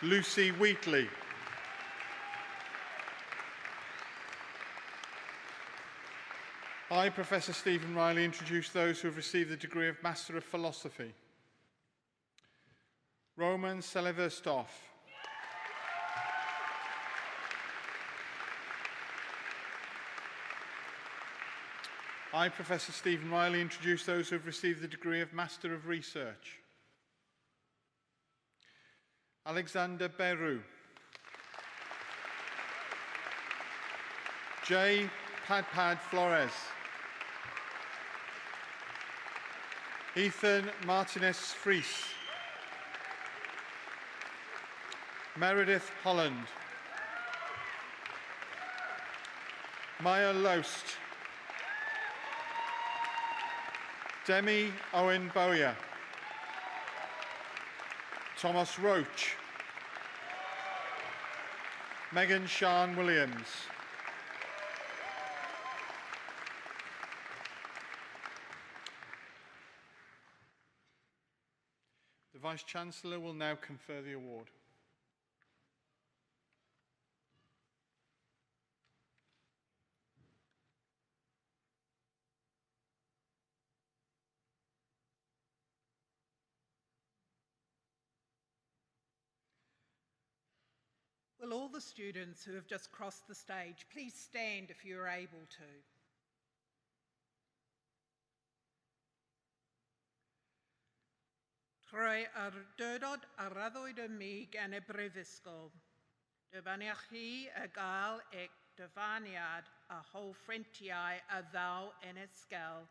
Lucy Wheatley. I, Professor Stephen Riley, introduce those who have received the degree of Master of Philosophy. Roman Seliverstov. I, Professor Stephen Riley, introduce those who have received the degree of Master of Research. Alexander Beru. J. Padpad Flores. Ethan Martinez Fries. Meredith Holland. Maya Lost. Demi Owen Bowyer. Thomas Roach. Megan Sian Williams. The Vice-Chancellor will now confer the award. Will all the students who have just crossed the stage please stand if you are able to? Trwy dydod a raddwyd y mig yn y brifysgol, dyfaniach chi y gael eich dyfaniad a hofrentiau a ddaw yn ysgol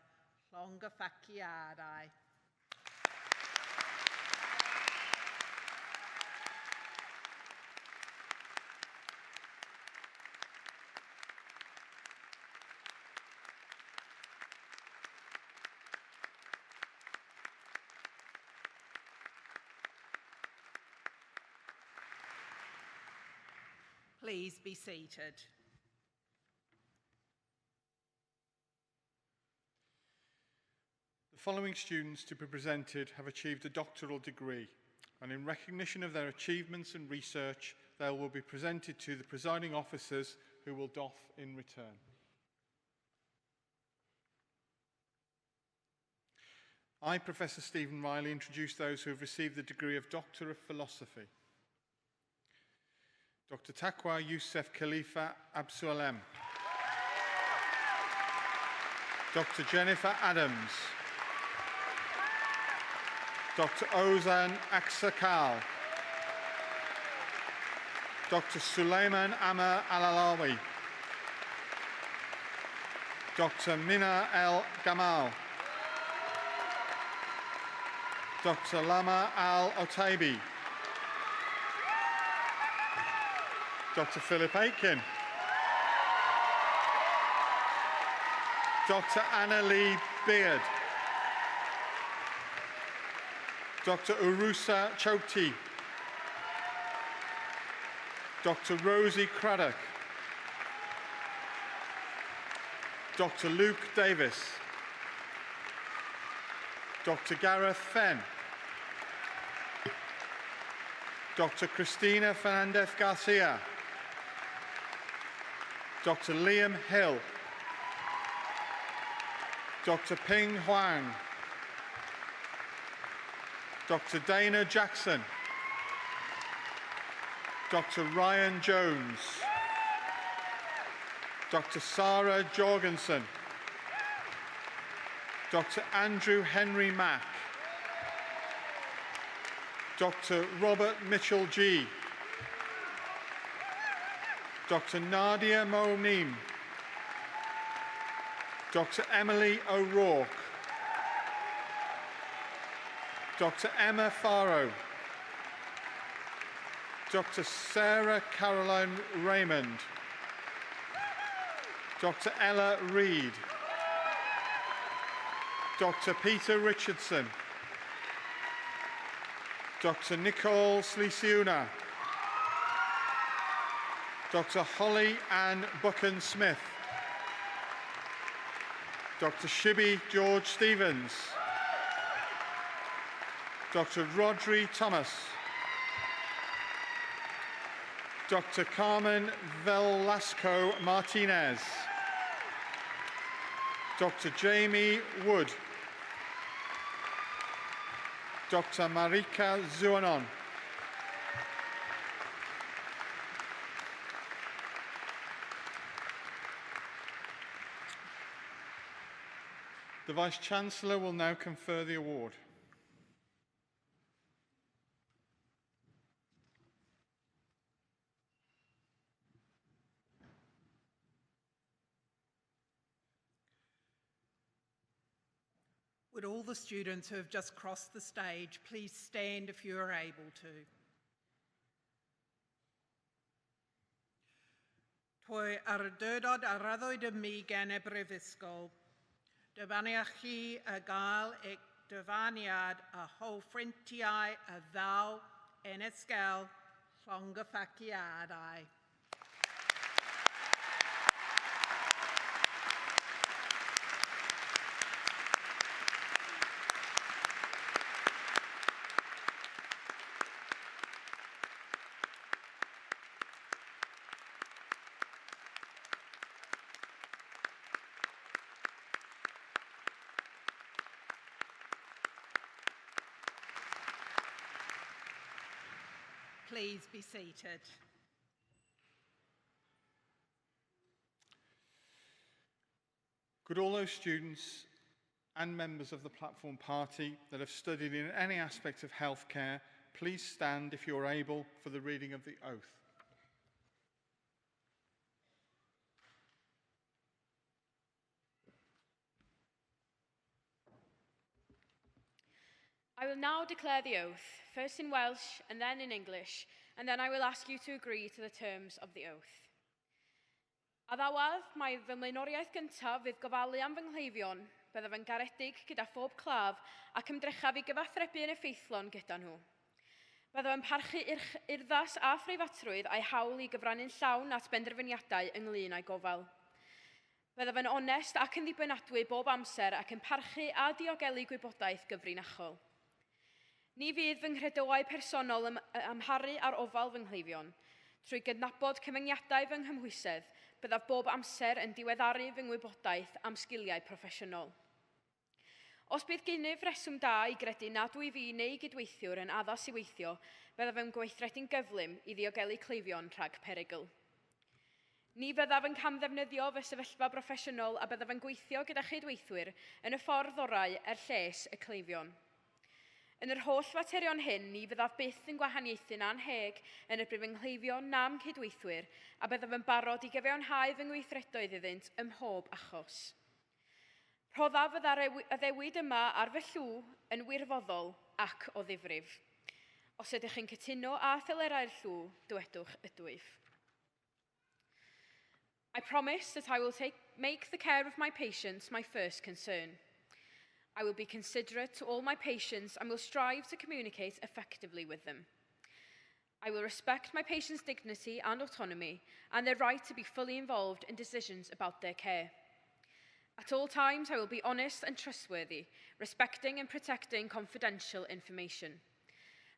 llongyffaciadau. Please be seated. The following students to be presented have achieved a doctoral degree, and in recognition of their achievements and research, they will be presented to the presiding officers who will doff in return. I, Professor Stephen Riley, introduce those who have received the degree of Doctor of Philosophy. Dr. Taqwa Youssef Khalifa Absualem. Dr. Jennifer Adams. Dr. Ozan Aksakal. Dr. Sulaiman Amar Alalawi. Dr. Mina El Gamal. Dr. Lama Al Otaibi. Dr. Philip Aitken. Dr. Anna Lee Beard. Dr. Urusa Chokti. Dr. Rosie Craddock. Dr. Luke Davis. Dr. Gareth Fenn. Dr. Christina Fernandez Garcia. Dr. Liam Hill. Dr. Ping Huang. Dr. Dana Jackson. Dr. Ryan Jones. Dr. Sarah Jorgensen. Dr. Andrew Henry Mack. Dr. Robert Mitchell G. Dr. Nadia Monim. Dr. Emily O'Rourke. Dr. Emma Farrow. Dr. Sarah Caroline Raymond. Dr. Ella Reid. Dr. Peter Richardson. Dr. Nicole Slisiuna. Dr. Holly Ann Buchan-Smith. Dr. Shibby George Stevens. Dr. Rodri Thomas. Dr. Carmen Velasco Martinez. Dr. Jamie Wood. Dr. Marika Zuanon. The Vice-Chancellor will now confer the award. Would all the students who have just crossed the stage please stand if you are able to? Pwy ar y dydod a raddwyd y mig yn y brifysgol, dyfaniach chi a gael eich dyfaniad a hofrentiau a ddaw yn ysgol llongyffaciadau. please be seated. Could all those students and members of the Platform Party that have studied in any aspect of healthcare please stand if you're able for the reading of the oath. I will now declare the oath, first in Welsh and then in English, and then I will ask you to agree to the terms of the oath. Addawad, mae fy mlaenoriaeth gyntaf fydd gofalu am fy nghleifion, byddaf yn garedig gyda phob claf ac ymdrechaf i gyfathrebu yn effeithlon gyda nhw. Byddaf yn parchu urddas a phreifatrwydd a'i hawl i gyfrannu'n llawn at benderfyniadau ynglyn â'i gofal. Byddaf yn onest ac yn ddibynadwy bob amser ac yn parchu a diogelu gwybodaeth gyfrinachol. Ni fydd fy nghredoau personol amharu ar ofal fy nghleifion. Trwy gydnabod cyfyngiadau fy nghymhwysedd, byddaf bob amser yn diweddaru fy ngwybodaeth am sgiliau proffesiynol. Os bydd gennyf reswm da i gredu nad wy fi neu gydweithiwr yn addas i weithio, byddaf yn gweithredu'n gyflym i ddiogelu cleifion rhag perygl. Ni byddaf yn camddefnyddio fy sefyllfa broffesiynol a byddaf yn gweithio gyda chydweithwyr yn y ffordd orau lles y cleifion. Yn yr holl faterion hyn, ni byddaf byth yn gwahaniaethu'n anheg yn y brif ynghleifion na'n cydweithwyr a byddaf yn barod i gyfiawnhau fy ngweithredoedd iddynt ym mhob achos. Rhoddaf y ddewyd yma ar fy llw yn wirfoddol ac o ddifrif. Os ydych chi'n cytuno a thelerau'r llw, dywedwch ydw i. I promise that I will make the care of my patients my first concern. I will be considerate to all my patients and will strive to communicate effectively with them. I will respect my patients' dignity and autonomy and their right to be fully involved in decisions about their care. At all times, I will be honest and trustworthy, respecting and protecting confidential information.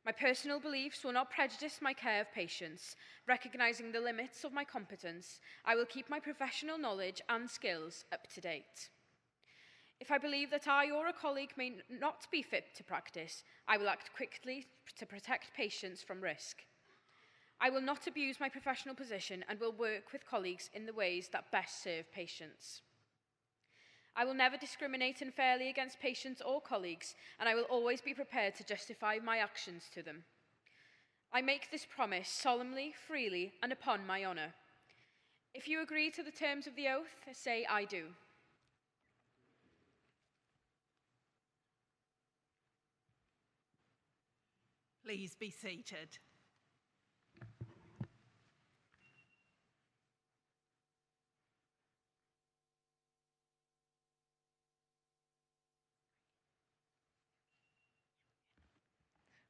My personal beliefs will not prejudice my care of patients. Recognising the limits of my competence, I will keep my professional knowledge and skills up to date. If I believe that I or a colleague may not be fit to practice, I will act quickly to protect patients from risk. I will not abuse my professional position and will work with colleagues in the ways that best serve patients. I will never discriminate unfairly against patients or colleagues, and I will always be prepared to justify my actions to them. I make this promise solemnly, freely, and upon my honour. If you agree to the terms of the oath, say I do. Please be seated.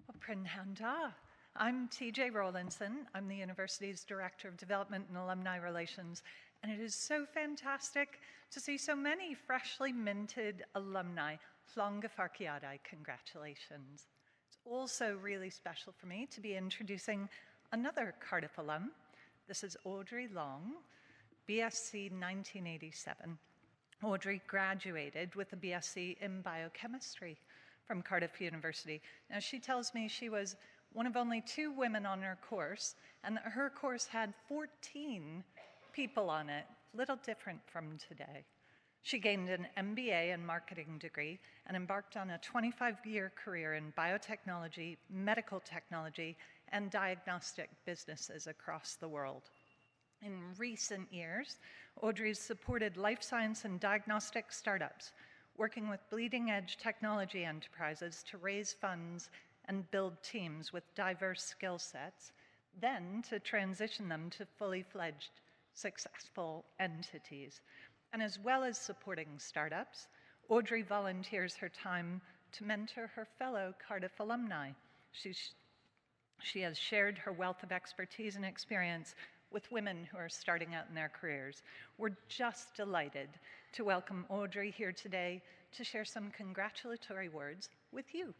Well, Prynhawn da. I'm TJ Rowlinson. I'm the university's Director of Development and Alumni Relations, and it is so fantastic to see so many freshly minted alumni. Llonga Farciadau, congratulations. It's also really special for me to be introducing another Cardiff alum. This is Audrey Long, BSc 1987. Audrey graduated with a BSc in biochemistry from Cardiff University. Now, she tells me she was one of only 2 women on her course, and that her course had 14 people on it, little different from today. She gained an MBA and marketing degree and embarked on a 25-year career in biotechnology, medical technology, and diagnostic businesses across the world. In recent years, Audrey's supported life science and diagnostic startups, working with bleeding-edge technology enterprises to raise funds and build teams with diverse skill sets, then to transition them to fully fledged, successful entities. And as well as supporting startups, Audrey volunteers her time to mentor her fellow Cardiff alumni. She has shared her wealth of expertise and experience with women who are starting out in their careers. We're just delighted to welcome Audrey here today to share some congratulatory words with you.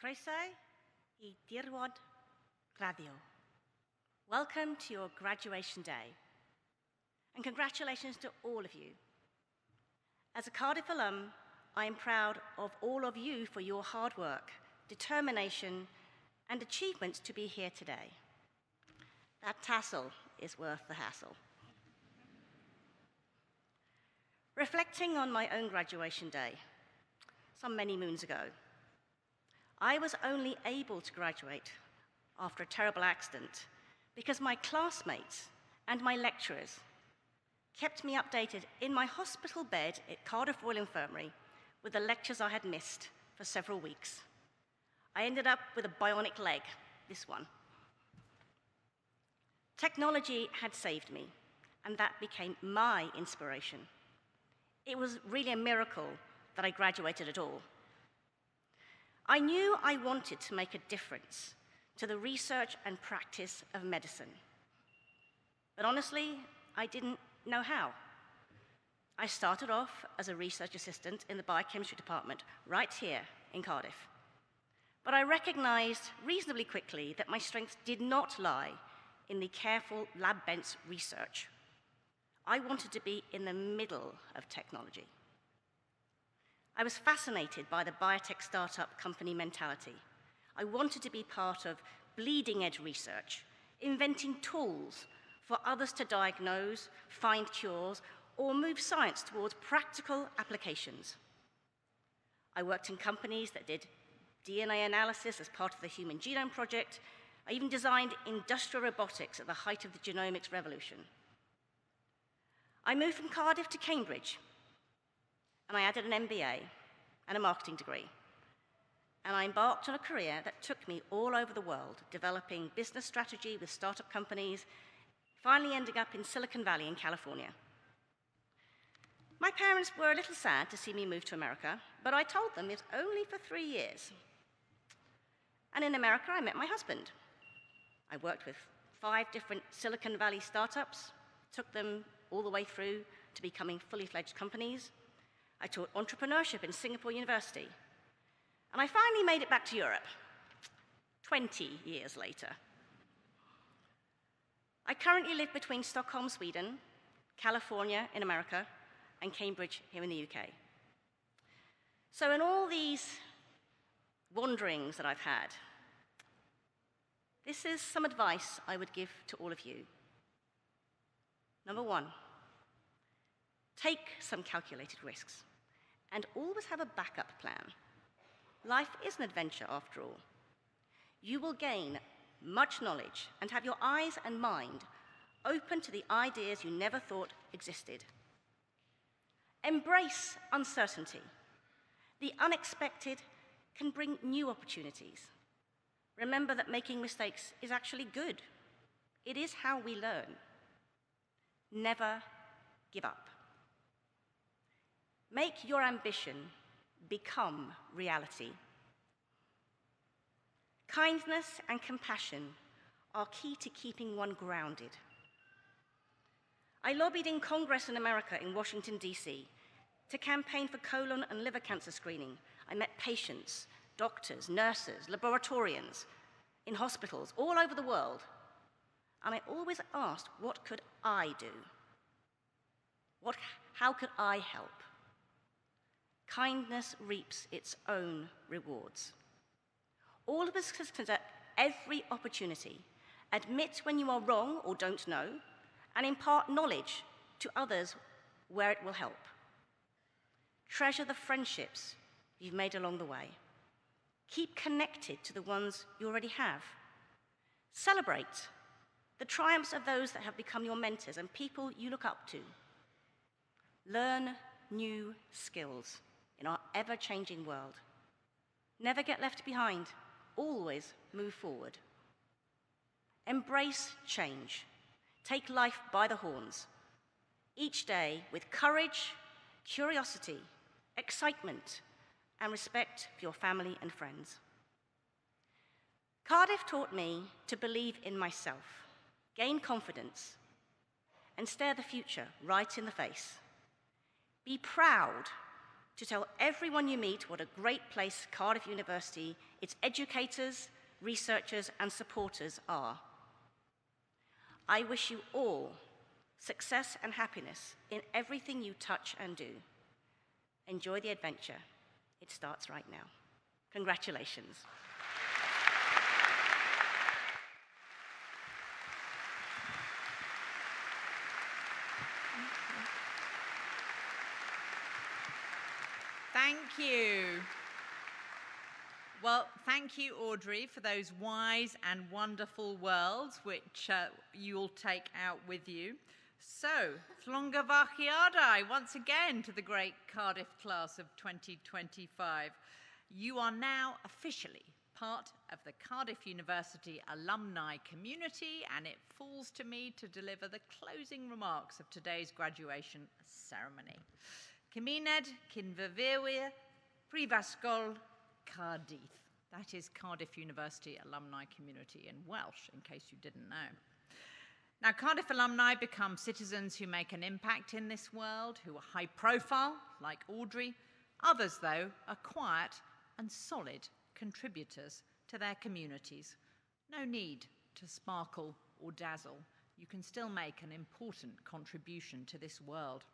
Croeso I dirwad Graddio. Welcome to your graduation day. And congratulations to all of you. As a Cardiff alum, I am proud of all of you for your hard work, determination, and achievements to be here today. That tassel is worth the hassle. Reflecting on my own graduation day, some many moons ago, I was only able to graduate after a terrible accident because my classmates and my lecturers kept me updated in my hospital bed at Cardiff Royal Infirmary with the lectures I had missed for several weeks. I ended up with a bionic leg, this one. Technology had saved me, and that became my inspiration. It was really a miracle that I graduated at all. I knew I wanted to make a difference to the research and practice of medicine. But honestly, I didn't know how. I started off as a research assistant in the biochemistry department right here in Cardiff. But I recognized reasonably quickly that my strengths did not lie in the careful lab-bench research. I wanted to be in the middle of technology. I was fascinated by the biotech startup company mentality. I wanted to be part of bleeding-edge research, inventing tools for others to diagnose, find cures, or move science towards practical applications. I worked in companies that did DNA analysis as part of the Human Genome Project. I even designed industrial robotics at the height of the genomics revolution. I moved from Cardiff to Cambridge, and I added an MBA and a marketing degree. And I embarked on a career that took me all over the world, developing business strategy with startup companies, finally ending up in Silicon Valley in California. My parents were a little sad to see me move to America, but I told them it was only for 3 years. And in America, I met my husband. I worked with 5 different Silicon Valley startups, took them all the way through to becoming fully fledged companies. I taught entrepreneurship in Singapore University. And I finally made it back to Europe, 20 years later. I currently live between Stockholm, Sweden, California in America, and Cambridge here in the UK. So in all these wanderings that I've had, this is some advice I would give to all of you. Number 1, take some calculated risks and always have a backup plan. Life is an adventure after all. You will gain much knowledge and have your eyes and mind open to the ideas you never thought existed. Embrace uncertainty. The unexpected can bring new opportunities. Remember that making mistakes is actually good. It is how we learn. Never give up. Make your ambition become reality. Kindness and compassion are key to keeping one grounded. I lobbied in Congress in America in Washington, D.C. to campaign for colon and liver cancer screening. I met patients, doctors, nurses, laboratorians in hospitals all over the world. And I always asked, what could I do? How could I help? Kindness reaps its own rewards. All of us consider every opportunity, admit when you are wrong or don't know, and impart knowledge to others where it will help. Treasure the friendships you've made along the way. Keep connected to the ones you already have. Celebrate the triumphs of those that have become your mentors and people you look up to. Learn new skills in our ever-changing world. Never get left behind. Always move forward. Embrace change. Take life by the horns. Each day with courage, curiosity, excitement, and respect for your family and friends. Cardiff taught me to believe in myself, gain confidence, and stare the future right in the face. Be proud to tell everyone you meet what a great place Cardiff University, its educators, researchers, and supporters are. I wish you all success and happiness in everything you touch and do. Enjoy the adventure. It starts right now. Congratulations. Thank you. Well, thank you, Audrey, for those wise and wonderful words which you'll take out with you. So, Thlonga Vachiadai, once again to the great Cardiff class of 2025. You are now officially part of the Cardiff University alumni community, and it falls to me to deliver the closing remarks of today's graduation ceremony. Cymuned cyn fyfyrwyr Prifysgol Cardiff. That is Cardiff University alumni community in Welsh, in case you didn't know. Now, Cardiff alumni become citizens who make an impact in this world, who are high profile, like Audrey. Others, though, are quiet and solid contributors to their communities. No need to sparkle or dazzle. You can still make an important contribution to this world.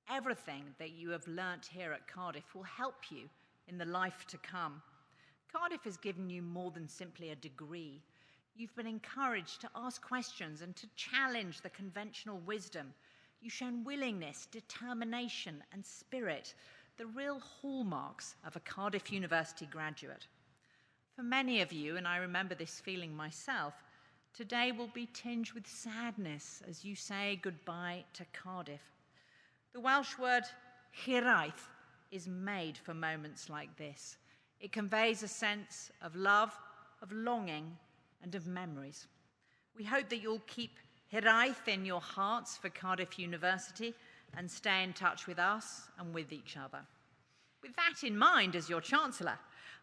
Everything that you have learnt here at Cardiff will help you in the life to come. Cardiff has given you more than simply a degree. You've been encouraged to ask questions and to challenge the conventional wisdom. You've shown willingness, determination, and spirit, the real hallmarks of a Cardiff University graduate. For many of you, and I remember this feeling myself, today will be tinged with sadness as you say goodbye to Cardiff. The Welsh word hiraeth is made for moments like this. It conveys a sense of love, of longing, and of memories. We hope that you'll keep hiraeth in your hearts for Cardiff University and stay in touch with us and with each other. With that in mind, as your Chancellor,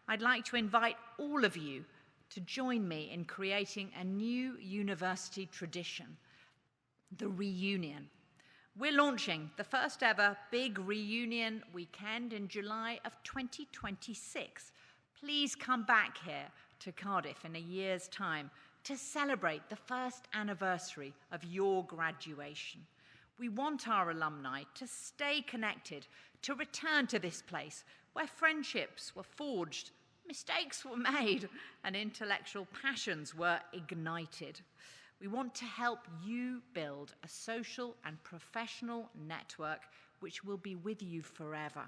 I'd like to invite all of you to join me in creating a new university tradition, the reunion. We're launching the first ever big reunion weekend in July of 2026. Please come back here to Cardiff in a year's time to celebrate the first anniversary of your graduation. We want our alumni to stay connected, to return to this place where friendships were forged, mistakes were made, and intellectual passions were ignited. We want to help you build a social and professional network which will be with you forever.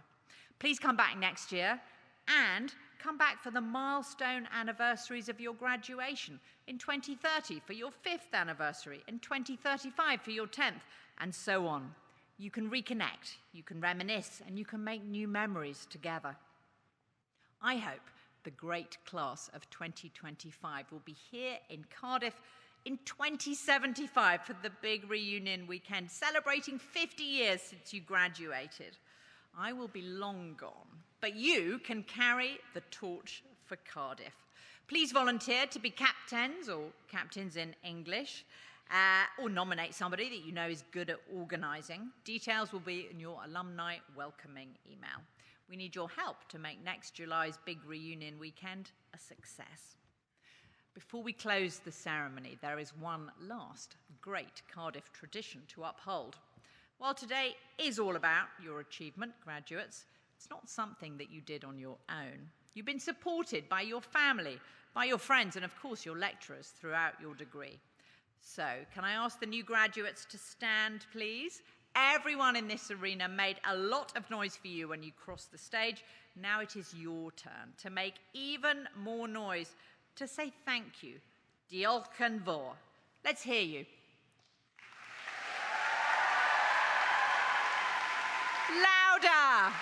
Please come back next year and come back for the milestone anniversaries of your graduation, in 2030 for your 5th anniversary, in 2035 for your 10th, and so on. You can reconnect, you can reminisce, and you can make new memories together. I hope the great class of 2025 will be here in Cardiff in 2075 for the big reunion weekend, celebrating 50 years since you graduated. I will be long gone, but you can carry the torch for Cardiff. Please volunteer to be captains, or captains in English, or nominate somebody that you know is good at organising. Details will be in your alumni welcoming email. We need your help to make next July's big reunion weekend a success. Before we close the ceremony, there is one last great Cardiff tradition to uphold. While today is all about your achievement, graduates, it's not something that you did on your own. You've been supported by your family, by your friends, and of course your lecturers throughout your degree. So, can I ask the new graduates to stand, please? Everyone in this arena made a lot of noise for you when you crossed the stage. Now it is your turn to make even more noise, to say thank you. Diolch yn fawr. Let's hear you. Louder.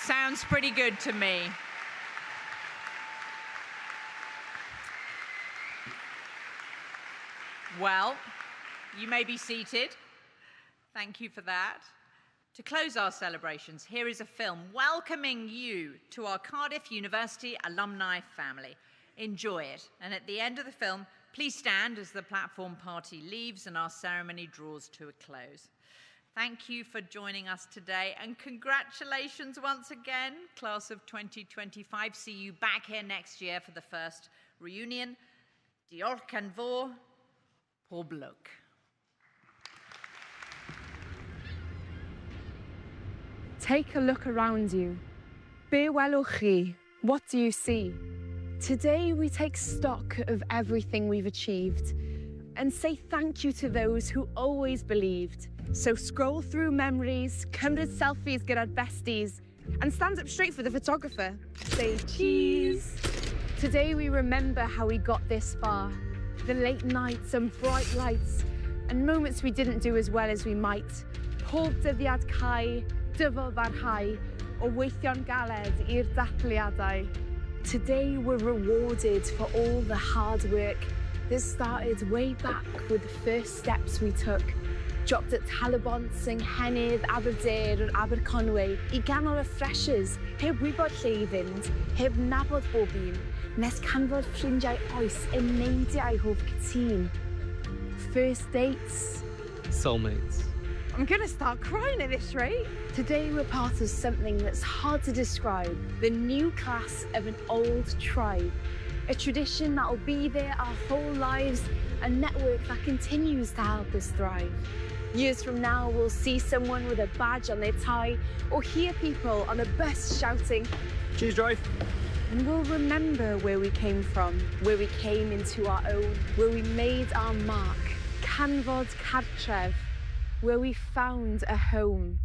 Sounds pretty good to me. Well, you may be seated. Thank you for that. To close our celebrations, here is a film welcoming you to our Cardiff University alumni family. Enjoy it. And at the end of the film, please stand as the platform party leaves and our ceremony draws to a close. Thank you for joining us today, and congratulations once again, class of 2025. See you back here next year for the first reunion. Diolch yn fawr, pob lwc. Take a look around you. Be welwch chi. What do you see? Today we take stock of everything we've achieved and say thank you to those who always believed. So scroll through memories, cymryd selfies gyda'r besties, and stand up straight for the photographer. Say cheese. Today we remember how we got this far. The late nights and bright lights, and moments we didn't do as well as we might. Pob dyddiad cau, dyfal barhau, o weithio'n galed i'r dathliadau. Today we're rewarded for all the hard work that started way back with the first steps we took. Dropped at Talabont, yng Nghennydd, Aberdare or Aberconwy I ganol y freshers, heb wybod lle I fynd, heb nabod bob un, nes canfod ffrindiau oes yn neidiau hoff cytun. First dates. Soulmates. I'm gonna start crying at this rate. Today we're part of something that's hard to describe. The new class of an old tribe. A tradition that'll be there our whole lives, a network that continues to help us thrive. Years from now, we'll see someone with a badge on their tie or hear people on a bus shouting, "Cheese drive." And we'll remember where we came from, where we came into our own, where we made our mark. Canfod Cartref, where we found a home.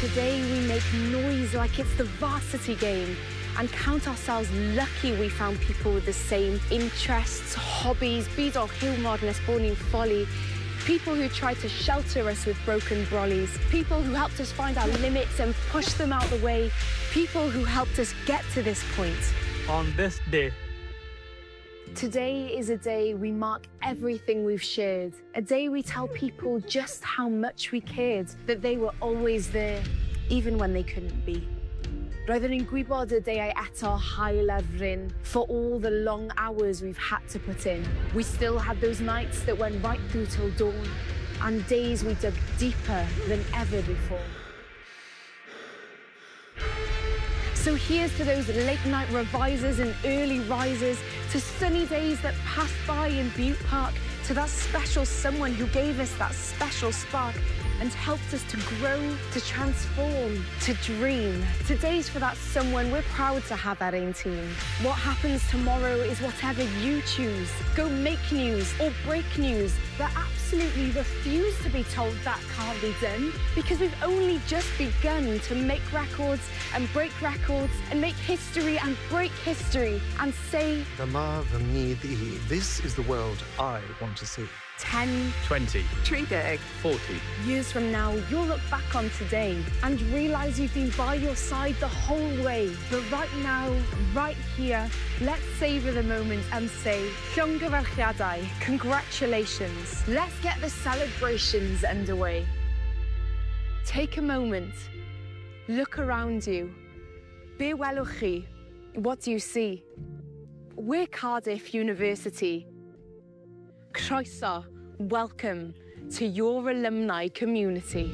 Today we make noise like it's the varsity game and count ourselves lucky we found people with the same interests, hobbies, byd o hiwmor nes bod ni'n ffoli. People who tried to shelter us with broken brollies. People who helped us find our limits and push them out the way. People who helped us get to this point. On this day. Today is a day we mark everything we've shared. A day we tell people just how much we cared, that they were always there, even when they couldn't be. Roedden ni'n gwybod y deiau eto hael ar fryn for all the long hours we've had to put in. We still had those nights that went right through till dawn, and days we dug deeper than ever before. So here's to those late night revisers and early risers, to sunny days that passed by in Butte Park, to that special someone who gave us that special spark and helped us to grow, to transform, to dream. Today's for that someone we're proud to have at our team. What happens tomorrow is whatever you choose. Go make news or break news, but absolutely refuse to be told that can't be done, because we've only just begun to make records and break records and make history and break history and say, Dyma fy myd I. This is the world I want to see. 10, 20, 30, 40. Years from now, you'll look back on today and realise you've been by your side the whole way. But right now, right here, let's savour the moment and say, Llongyfarchiadau, congratulations. Let's get the celebrations underway. Take a moment. Look around you. Be welwch chi. What do you see? We're Cardiff University. Croeso, welcome to your alumni community.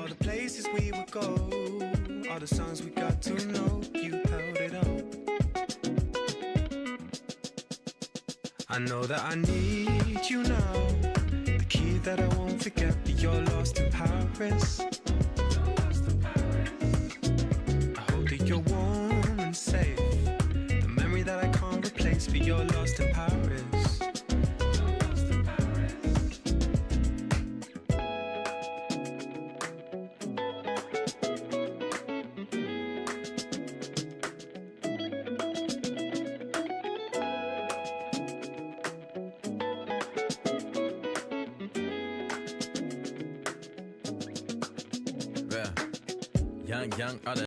all the places we would go, all the songs we got to know, you held it up. I know that I need you now, the key that I won't forget, but you're lost in Paris. I hope that you're warm and safe, the memory that I can't replace, but you're lost in Paris. Young,